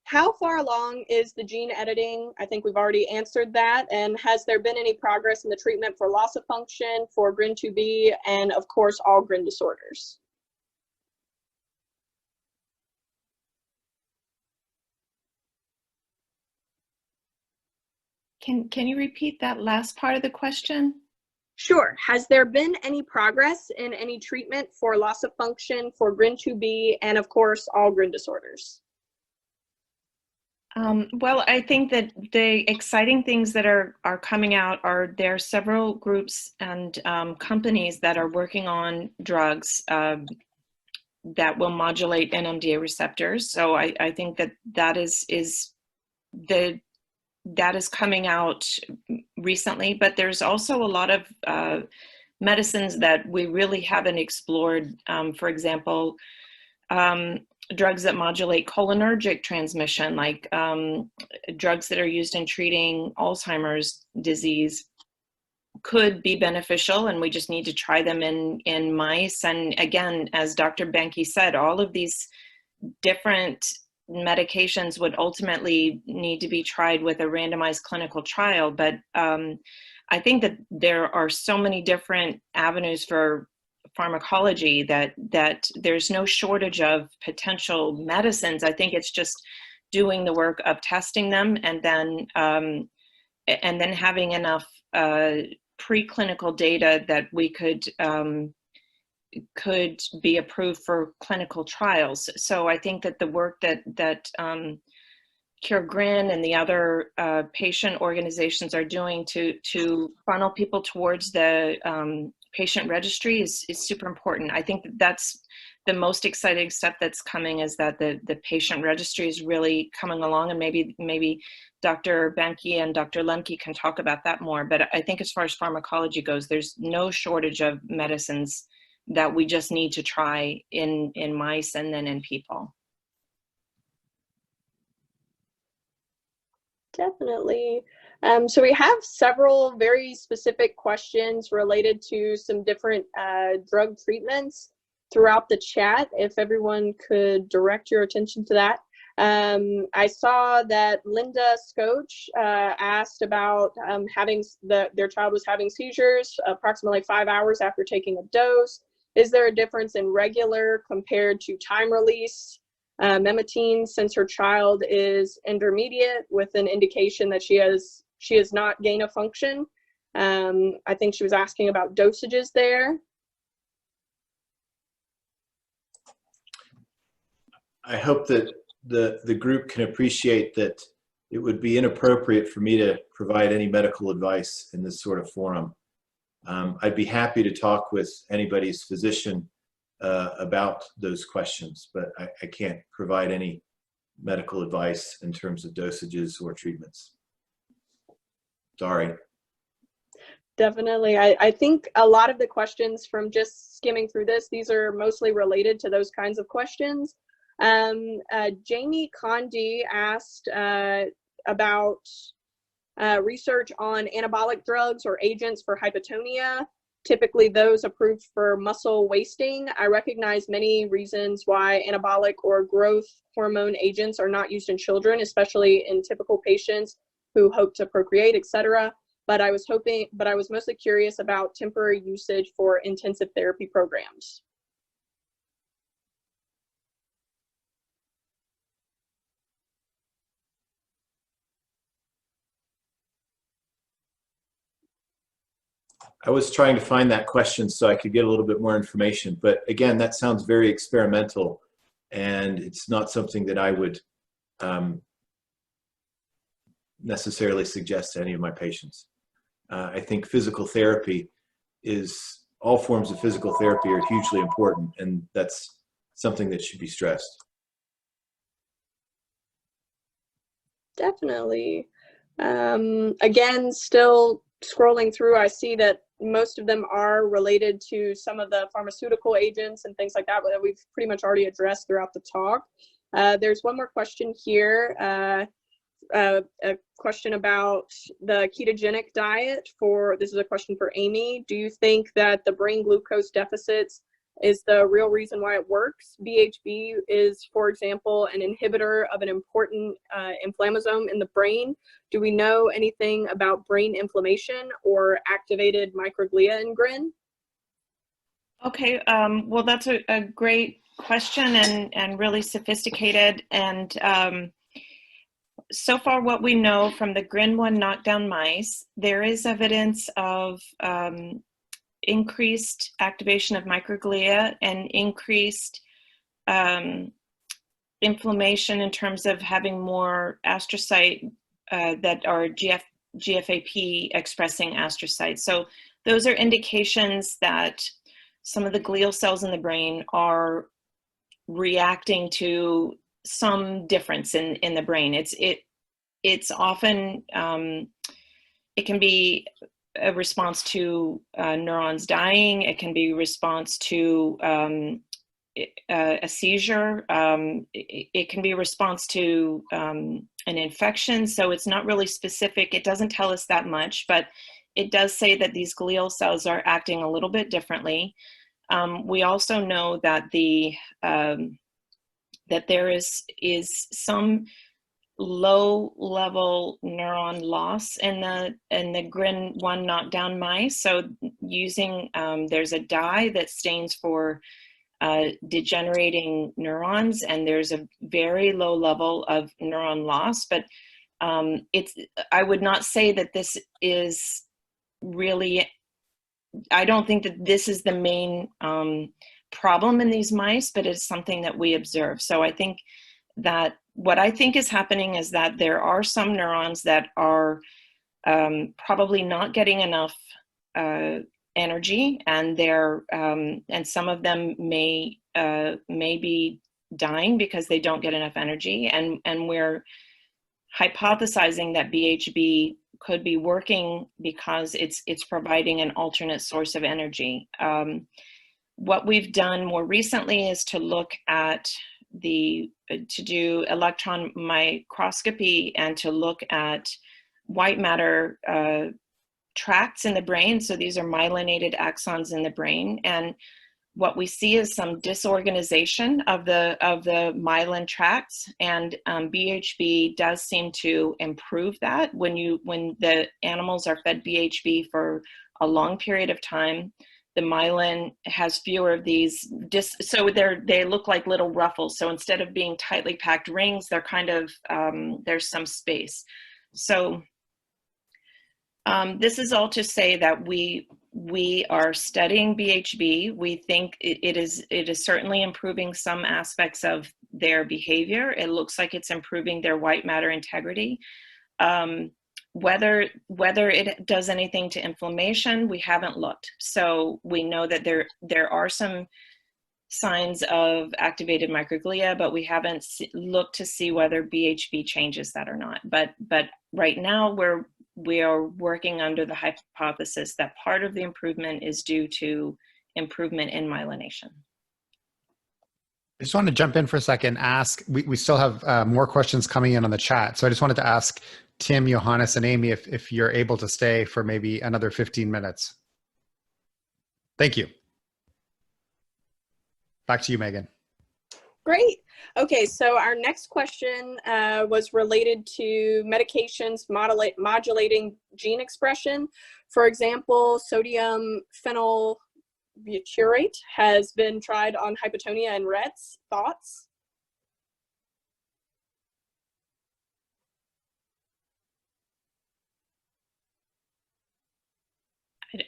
How far along is the gene editing? I think we've already answered that. And has there been any progress in the treatment for loss of function, for GRIN2B, and of course, all GRIN disorders? Can you repeat that last part of the question? Sure. Has there been any progress in any treatment for loss of function, for GRIN2B, and of course, all GRIN disorders? Well, I think that the exciting things that are coming out are there are several groups and companies that are working on drugs that will modulate Nmda receptors. So I think that is coming out recently, but there's also a lot of medicines that we really haven't explored. For example, drugs that modulate cholinergic transmission, like drugs that are used in treating Alzheimer's disease, could be beneficial, and we just need to try them in mice. And again, as Dr. Benke said, all of these different medications would ultimately need to be tried with a randomized clinical trial. But I think that there are so many different avenues for pharmacology that there's no shortage of potential medicines. I think it's just doing the work of testing them, and then having enough preclinical data that we could be approved for clinical trials. So I think that the work that CureGRIN and the other patient organizations are doing to funnel people towards the patient registry is super important. I think that's the most exciting step that's coming, is that the patient registry is really coming along, and maybe Dr. Benke and Dr. Lemke can talk about that more. But I think as far as pharmacology goes, there's no shortage of medicines that we just need to try in mice and then in people. Definitely. So we have several very specific questions related to some different drug treatments throughout the chat. If everyone could direct your attention to that. I saw that Linda Scotch asked about having their child was having seizures approximately 5 hours after taking a dose. Is there a difference in regular compared to time release memetine, since her child is intermediate with an indication that she is not gain of function? I think she was asking about dosages there. I hope that the group can appreciate that it would be inappropriate for me to provide any medical advice in this sort of forum. I'd be happy to talk with anybody's physician about those questions, but I can't provide any medical advice in terms of dosages or treatments. Sorry. Definitely. I think a lot of the questions from just skimming through this, these are mostly related to those kinds of questions. Jamie Condi asked about research on anabolic drugs or agents for hypotonia, typically those approved for muscle wasting. I recognize many reasons why anabolic or growth hormone agents are not used in children, especially in typical patients who hope to procreate, etc. But I was mostly curious about temporary usage for intensive therapy programs. I was trying to find that question so I could get a little bit more information. But again, that sounds very experimental, and it's not something that I would necessarily suggest to any of my patients. I think physical therapy all forms of physical therapy are hugely important, and that's something that should be stressed. Definitely. Again, still scrolling through, I see that most of them are related to some of the pharmaceutical agents and things like that we've pretty much already addressed throughout the talk. There's one more question here. A question about the ketogenic diet. This is a question for Amy. Do you think that the brain glucose deficits is the real reason why it works? BHB is, for example, an inhibitor of an important inflammasome in the brain. Do we know anything about brain inflammation or activated microglia in GRIN? Okay, well, that's a great question and really sophisticated. And so far, what we know from the GRIN1 knockdown mice, there is evidence of increased activation of microglia and increased inflammation in terms of having more astrocyte that are GFAP expressing astrocytes. So those are indications that some of the glial cells in the brain are reacting to some difference in the brain. It's often, it can be a response to neurons dying. It can be a response to a seizure. It can be a response to an infection. So it's not really specific. It doesn't tell us that much, but it does say that these glial cells are acting a little bit differently. We also know that that there is some low-level neuron loss in the GRIN1 knockdown mice. So using there's a dye that stains for degenerating neurons, and there's a very low level of neuron loss. But I would not say that this is really. I don't think that this is the main problem in these mice, but it's something that we observe. So I think that what I think is happening is that there are some neurons that are probably not getting enough energy, and and some of them may be dying because they don't get enough energy, and we're hypothesizing that BHB could be working because it's providing an alternate source of energy. What we've done more recently is to look at to do electron microscopy and to look at white matter tracts in the brain. So these are myelinated axons in the brain, and what we see is some disorganization of the myelin tracts, and BHB does seem to improve that. When the animals are fed BHB for a long period of time, the myelin has fewer of these, so they look like little ruffles. So instead of being tightly packed rings, they're kind of, there's some space. So this is all to say that we are studying BHB. We think it is certainly improving some aspects of their behavior. It looks like it's improving their white matter integrity. Whether it does anything to inflammation, we haven't looked. So we know that there are some signs of activated microglia, but we haven't looked to see whether BHB changes that or not. But right now we are working under the hypothesis that part of the improvement is due to improvement in myelination. I just want to jump in for a second, we still have more questions coming in on the chat. So I just wanted to ask Tim, Johannes, and Amy if you're able to stay for maybe another 15 minutes. Thank you. Back to you, Megan. Great. Okay, so our next question was related to medications modulating gene expression. For example, sodium phenylbutyrate has been tried on hypotonia in rats. Thoughts?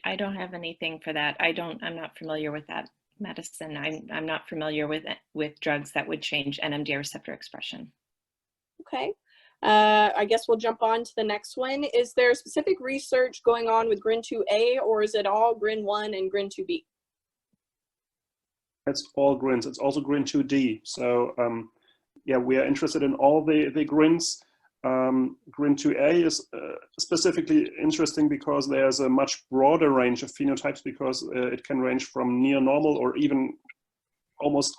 I don't have anything for that. I'm not familiar with that medicine. I'm not familiar with drugs that would change Nmda receptor expression. Okay. I guess we'll jump on to the next one. Is there specific research going on with GRIN2A, or is it all GRIN1 and GRIN2B? It's all GRINs. It's also GRIN2D. So yeah, we are interested in all the GRINs. GRIN2A is specifically interesting because there's a much broader range of phenotypes, because it can range from near normal or even almost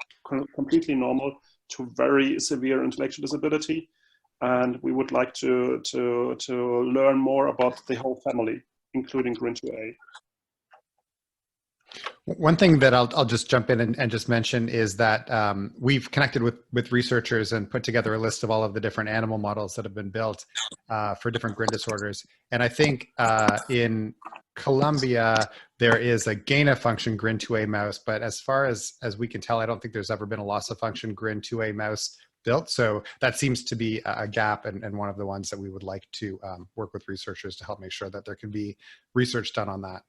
completely normal to very severe intellectual disability. And we would like to learn more about the whole family, including GRIN2A. One thing that I'll just jump in and just mention is that we've connected with researchers and put together a list of all of the different animal models that have been built for different GRIN disorders. And I think in Colombia, there is a gain of function GRIN2A mouse, but as far as we can tell, I don't think there's ever been a loss of function GRIN2A mouse built. So that seems to be a gap, and one of the ones that we would like to work with researchers to help make sure that there can be research done on that.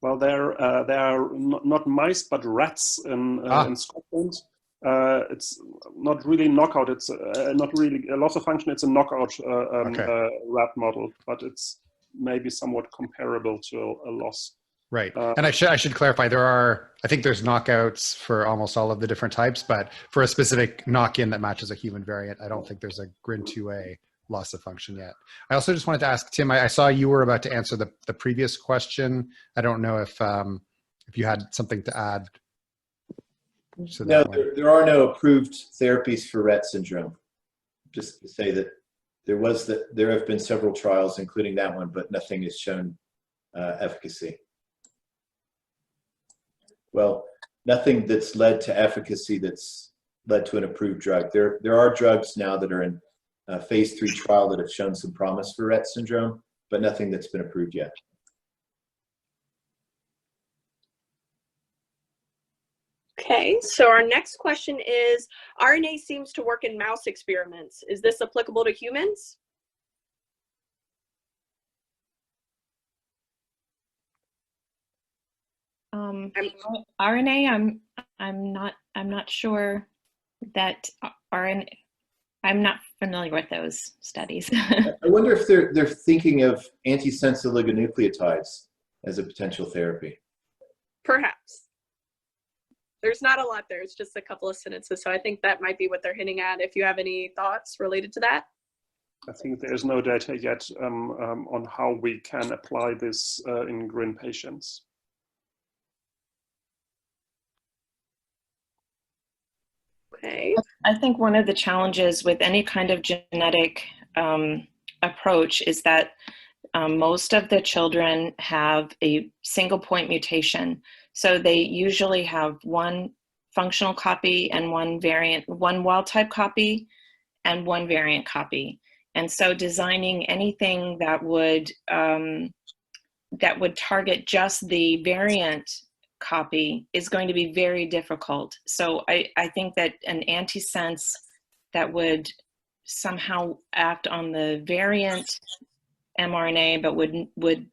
Well, there are not mice, but rats in Scotland. It's not really knockout. It's not really a loss of function. It's a knockout rat model, but it's maybe somewhat comparable to a loss. Right. And I should clarify, I think there's knockouts for almost all of the different types, but for a specific knock-in that matches a human variant, I don't think there's a GRIN2A loss of function yet. I also just wanted to ask Tim, I saw you were about to answer the previous question. I don't know if you had something to add to that. No, there are no approved therapies for Rett syndrome. Just to say that there have been several trials, including that one, but nothing has shown efficacy. Well, nothing that's led to efficacy that's led to an approved drug. There are drugs now that are in phase 3 trial that have shown some promise for Rett syndrome, but nothing that's been approved yet. Okay, so our next question is, RNA seems to work in mouse experiments. Is this applicable to humans? RNA, I'm not sure that RNA. I'm not familiar with those studies. I wonder if they're thinking of antisense oligonucleotides as a potential therapy. Perhaps. There's not a lot there. It's just a couple of sentences. So I think that might be what they're hinting at. If you have any thoughts related to that. I think there's no data yet on how we can apply this in GRIN patients. Okay. I think one of the challenges with any kind of genetic approach is that most of the children have a single point mutation. So they usually have one functional copy and one wild type copy and one variant copy. And so designing anything that would target just the variant copy is going to be very difficult. So I think that an antisense that would somehow act on the variant mRNA but would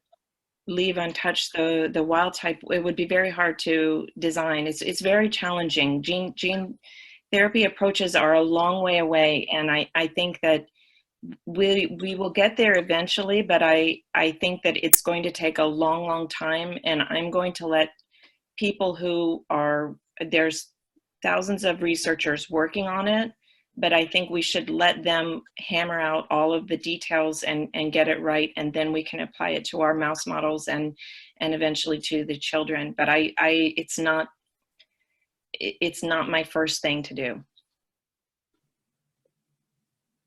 leave untouched the wild type, it would be very hard to design. It's very challenging. Gene therapy approaches are a long way away, and I think that we will get there eventually, but I think that it's going to take a long time, and I'm going to let people there's thousands of researchers working on it, but I think we should let them hammer out all of the details and get it right, and then we can apply it to our mouse models and eventually to the children. But it's not my first thing to do.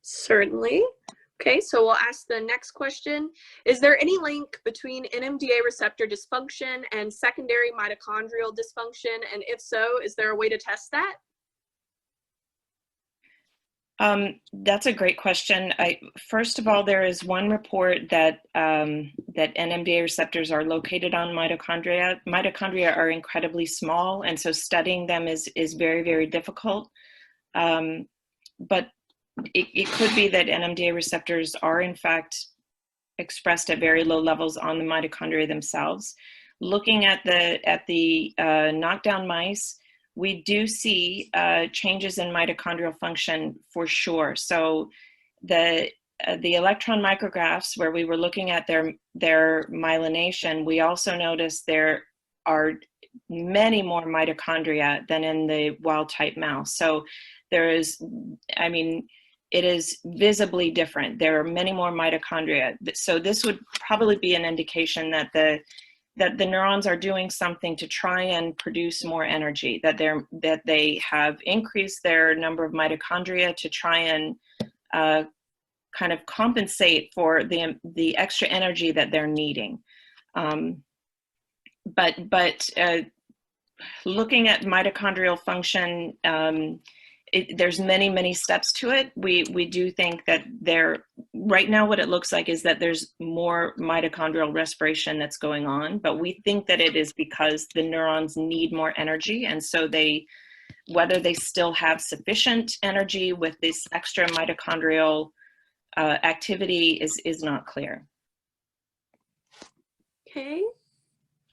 Certainly. Okay, so we'll ask the next question. Is there any link between Nmda receptor dysfunction and secondary mitochondrial dysfunction? And if so, is there a way to test that? That's a great question. First of all, there is one report that Nmda receptors are located on mitochondria. Mitochondria are incredibly small, and so studying them is very, very difficult. But it could be that Nmda receptors are in fact expressed at very low levels on the mitochondria themselves. Looking at the knockdown mice, we do see changes in mitochondrial function for sure. So the electron micrographs where we were looking at their myelination, we also noticed there are many more mitochondria than in the wild type mouse. So there is, I mean, it is visibly different. There are many more mitochondria. So this would probably be an indication that the neurons are doing something to try and produce more energy, that they have increased their number of mitochondria to try and kind of compensate for the extra energy that they're needing. But looking at mitochondrial function, there's many steps to it. We do think that right now what it looks like is that there's more mitochondrial respiration that's going on, but we think that it is because the neurons need more energy, and so whether they still have sufficient energy with this extra mitochondrial activity is not clear. Okay.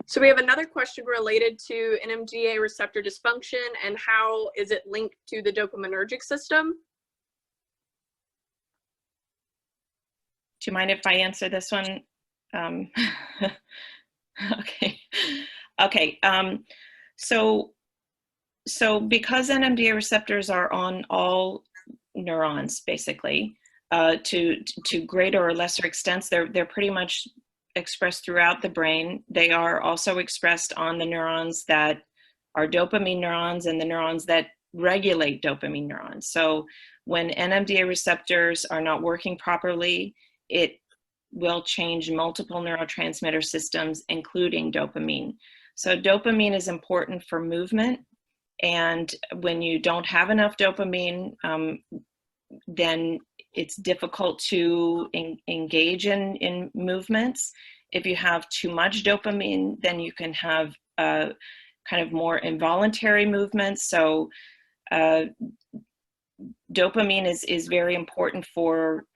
So we have another question related to NMDA receptor dysfunction and how is it linked to the dopaminergic system? Do you mind if I answer this one? Okay. So because NMDA receptors are on all neurons, basically, to greater or lesser extents, they're pretty much expressed throughout the brain. They are also expressed on the neurons that are dopamine neurons and the neurons that regulate dopamine neurons. So when NMDA receptors are not working properly, it will change multiple neurotransmitter systems, including dopamine. So dopamine is important for movement. And when you don't have enough dopamine, then it's difficult to engage in movements. If you have too much dopamine, then you can have kind of more involuntary movements. So dopamine is very important for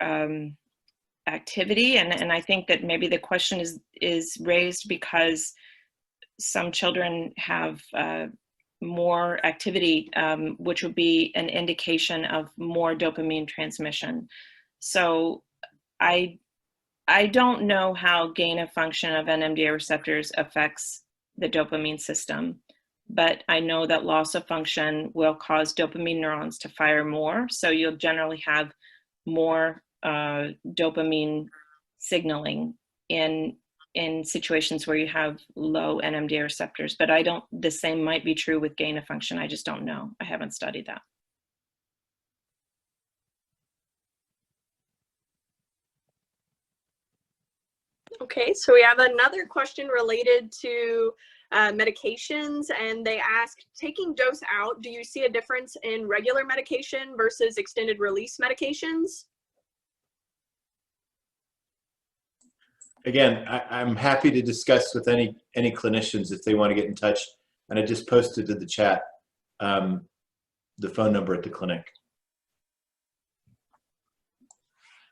activity. And I think that maybe the question is raised because some children have more activity, which would be an indication of more dopamine transmission. So I don't know how gain of function of NMDA receptors affects the dopamine system, but I know that loss of function will cause dopamine neurons to fire more. So you'll generally have more dopamine signaling in situations where you have low NMDA receptors, but the same might be true with gain of function. I just don't know. I haven't studied that. Okay, so we have another question related to medications, and they ask, taking dose out, do you see a difference in regular medication versus extended release medications? Again, I'm happy to discuss with any clinicians if they want to get in touch. And I just posted to the chat the phone number at the clinic.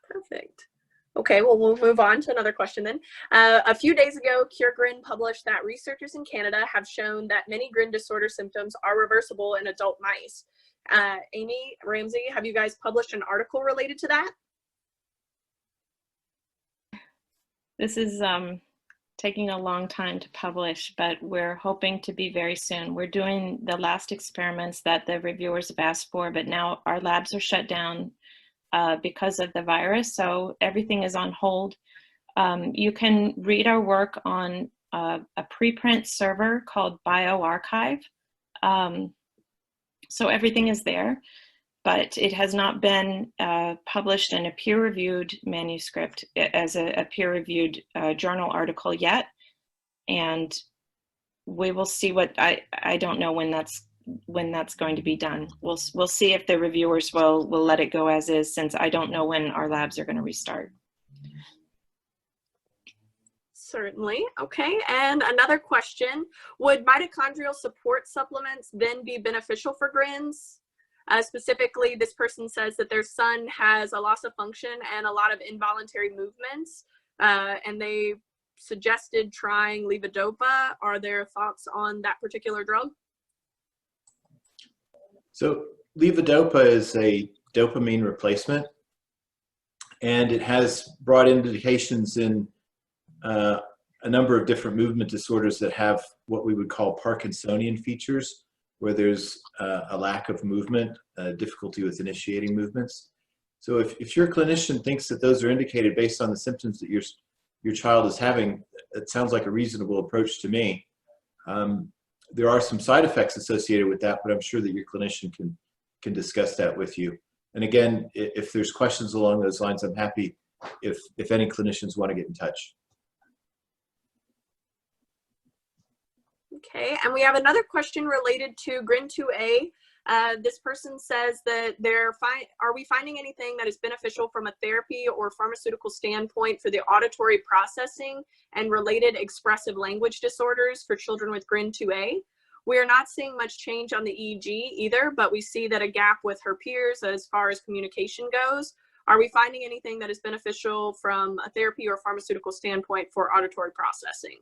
Perfect. Okay, well, we'll move on to another question then. A few days ago, CureGRIN published that researchers in Canada have shown that many GRIN disorder symptoms are reversible in adult mice. Amy, Ramsay, have you guys published an article related to that? This is taking a long time to publish, but we're hoping to be very soon. We're doing the last experiments that the reviewers have asked for, but now our labs are shut down because of the virus, so everything is on hold. You can read our work on a preprint server called bioRxiv. So everything is there, but it has not been published in a peer-reviewed manuscript as a peer-reviewed journal article yet. And we will see what, I don't know when that's going to be done. We'll see if the reviewers will let it go as is, since I don't know when our labs are going to restart. Certainly. Okay, and another question, would mitochondrial support supplements then be beneficial for GRINs? Specifically, this person says that their son has a loss of function and a lot of involuntary movements. and they suggested trying levodopa. Are there thoughts on that particular drug? So levodopa is a dopamine replacement, and it has broad indications in a number of different movement disorders that have what we would call Parkinsonian features, where there's a lack of movement, difficulty with initiating movements. So if your clinician thinks that those are indicated based on the symptoms that your child is having, it sounds like a reasonable approach to me. There are some side effects associated with that, but I'm sure that your clinician can discuss that with you. And again, if there's questions along those lines, I'm happy if any clinicians want to get in touch. Okay, and we have another question related to GRIN2A. This person says that are we finding anything that is beneficial from a therapy or pharmaceutical standpoint for the auditory processing and related expressive language disorders for children with GRIN2A? We are not seeing much change on the EEG either, but we see that a gap with her peers as far as communication goes. Are we finding anything that is beneficial from a therapy or pharmaceutical standpoint for auditory processing?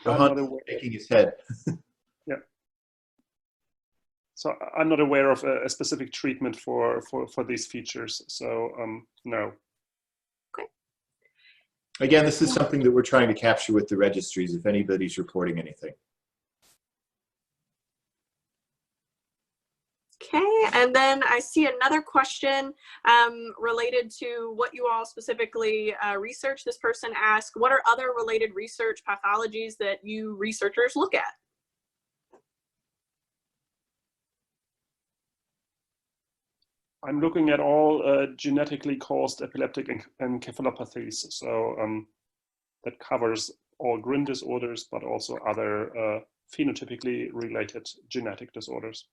Johan's shaking his head. Yeah. So I'm not aware of a specific treatment for these features. So no. Okay. Again, this is something that we're trying to capture with the registries if anybody's reporting anything. Okay, and then I see another question related to what you all specifically research. This person asked, what are other related research pathologies that you researchers look at? I'm looking at all genetically caused epileptic encephalopathies. So that covers all GRIN disorders, but also other phenotypically related genetic disorders.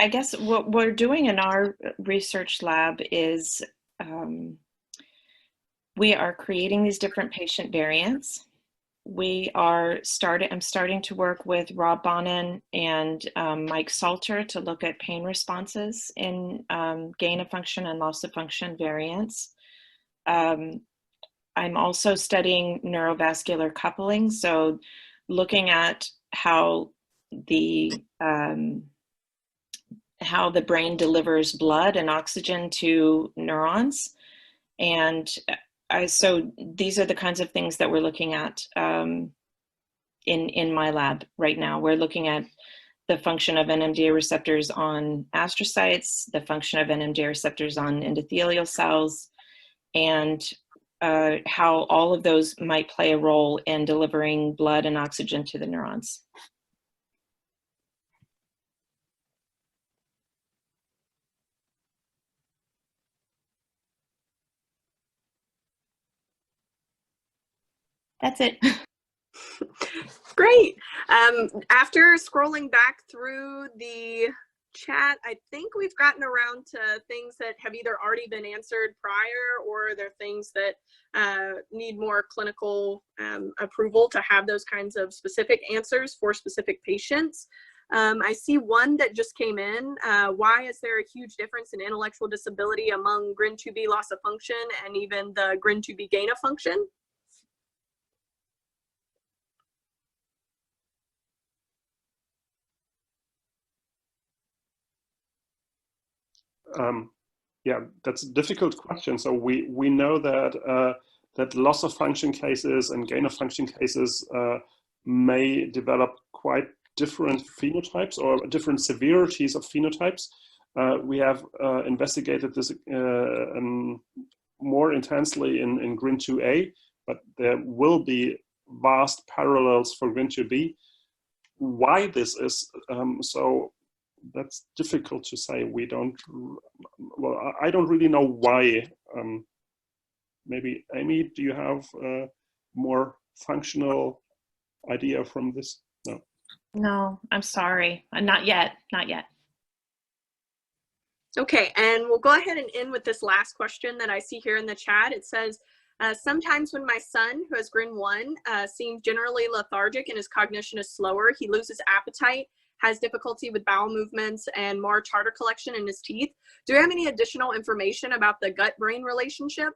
I guess what we're doing in our research lab is we are creating these different patient variants. I'm starting to work with Rob Bonin and Mike Salter to look at pain responses in gain of function and loss of function variants. I'm also studying neurovascular coupling, so looking at how the brain delivers blood and oxygen to neurons. And so these are the kinds of things that we're looking at in my lab right now. We're looking at the function of Nmda receptors on astrocytes, the function of Nmda receptors on endothelial cells, and how all of those might play a role in delivering blood and oxygen to the neurons. That's it. Great. After scrolling back through the chat, I think we've gotten around to things that have either already been answered prior, or they're things that need more clinical approval to have those kinds of specific answers for specific patients. I see one that just came in. Why is there a huge difference in intellectual disability among GRIN2B loss of function and even the GRIN2B gain of function? Yeah, that's a difficult question. So we know that that loss of function cases and gain of function cases may develop quite different phenotypes or different severities of phenotypes. We have investigated this more intensely in GRIN2A, but there will be vast parallels for GRIN2B. Why this is so, that's difficult to say. Well, I don't really know why. Maybe Amy, do you have a more functional idea from this? No. No, I'm sorry. Not yet. Not yet. Okay, and we'll go ahead and end with this last question that I see here in the chat. It says, Sometimes when my son, who has GRIN 1, seems generally lethargic and his cognition is slower, he loses appetite, has difficulty with bowel movements, and more tartar collection in his teeth. Do you have any additional information about the gut-brain relationship?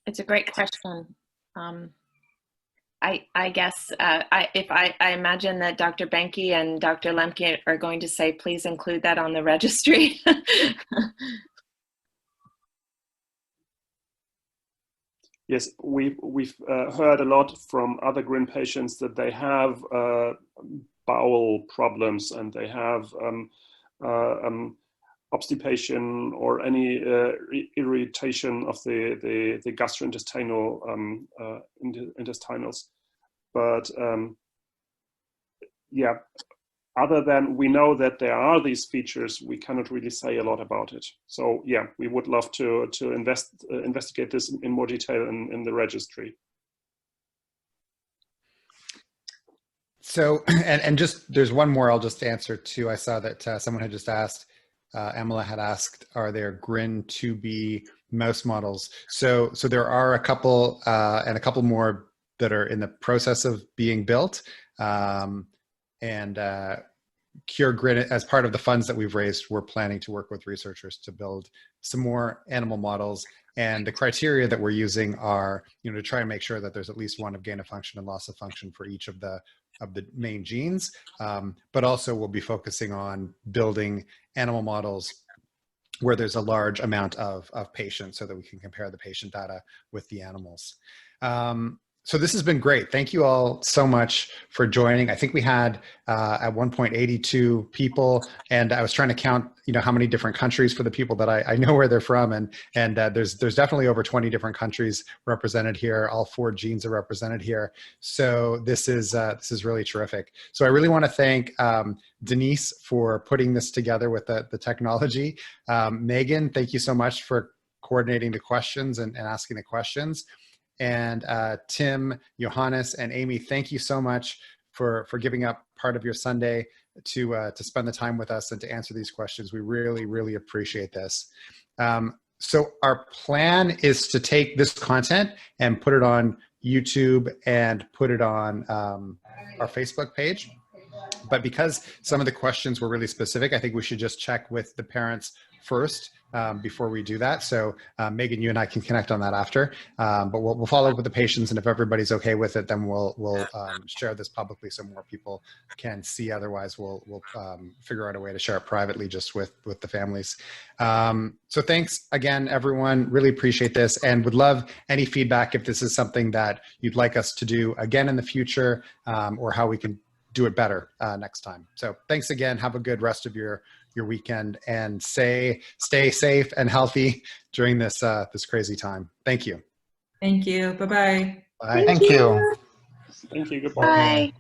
It's a great question. I guess I imagine that Dr. Benke and Dr. Lemke are going to say, please include that on the registry. Yes, we've heard a lot from other GRIN patients that they have bowel problems and they have obstipation or any irritation of the gastrointestinal intestinals. But yeah, other than we know that there are these features, we cannot really say a lot about it. So yeah, we would love to investigate this in more detail in the registry. So, and just, there's one more I'll just answer too. I saw that someone had just asked, Emma had asked, are there GRIN 2B mouse models? So there are a couple and a couple more that are in the process of being built. And CureGRIN, as part of the funds that we've raised, we're planning to work with researchers to build some more animal models. And the criteria that we're using are, to try and make sure that there's at least one of gain of function and loss of function for each of the main genes. But also we'll be focusing on building animal models where there's a large amount of patients so that we can compare the patient data with the animals. So this has been great. Thank you all so much for joining. I think we had at one point 82 people, and I was trying to count, how many different countries for the people that I know where they're from, and there's definitely over 20 different countries represented here. All 4 genes are represented here. So this is really terrific. So I really want to thank Denise for putting this together with the technology. Megan, thank you so much for coordinating the questions and asking the questions. And Tim, Johannes, and Amy, thank you so much for giving up part of your Sunday to spend the time with us and to answer these questions. We really, really appreciate this. So our plan is to take this content and put it on YouTube and put it on our Facebook page. But because some of the questions were really specific, I think we should just check with the parents first before we do that. So Megan, you and I can connect on that after, but we'll follow up with the patients, and if everybody's okay with it, then we'll share this publicly so more people can see. Otherwise, we'll figure out a way to share it privately just with the families. So thanks again, everyone. Really appreciate this, and would love any feedback if this is something that you'd like us to do again in the future, or how we can do it better next time. So thanks again. Have a good rest of your weekend, and stay safe and healthy during this this crazy time. Thank you. Thank you. Bye-bye. Bye. Thank you. Thank you. Goodbye. Bye.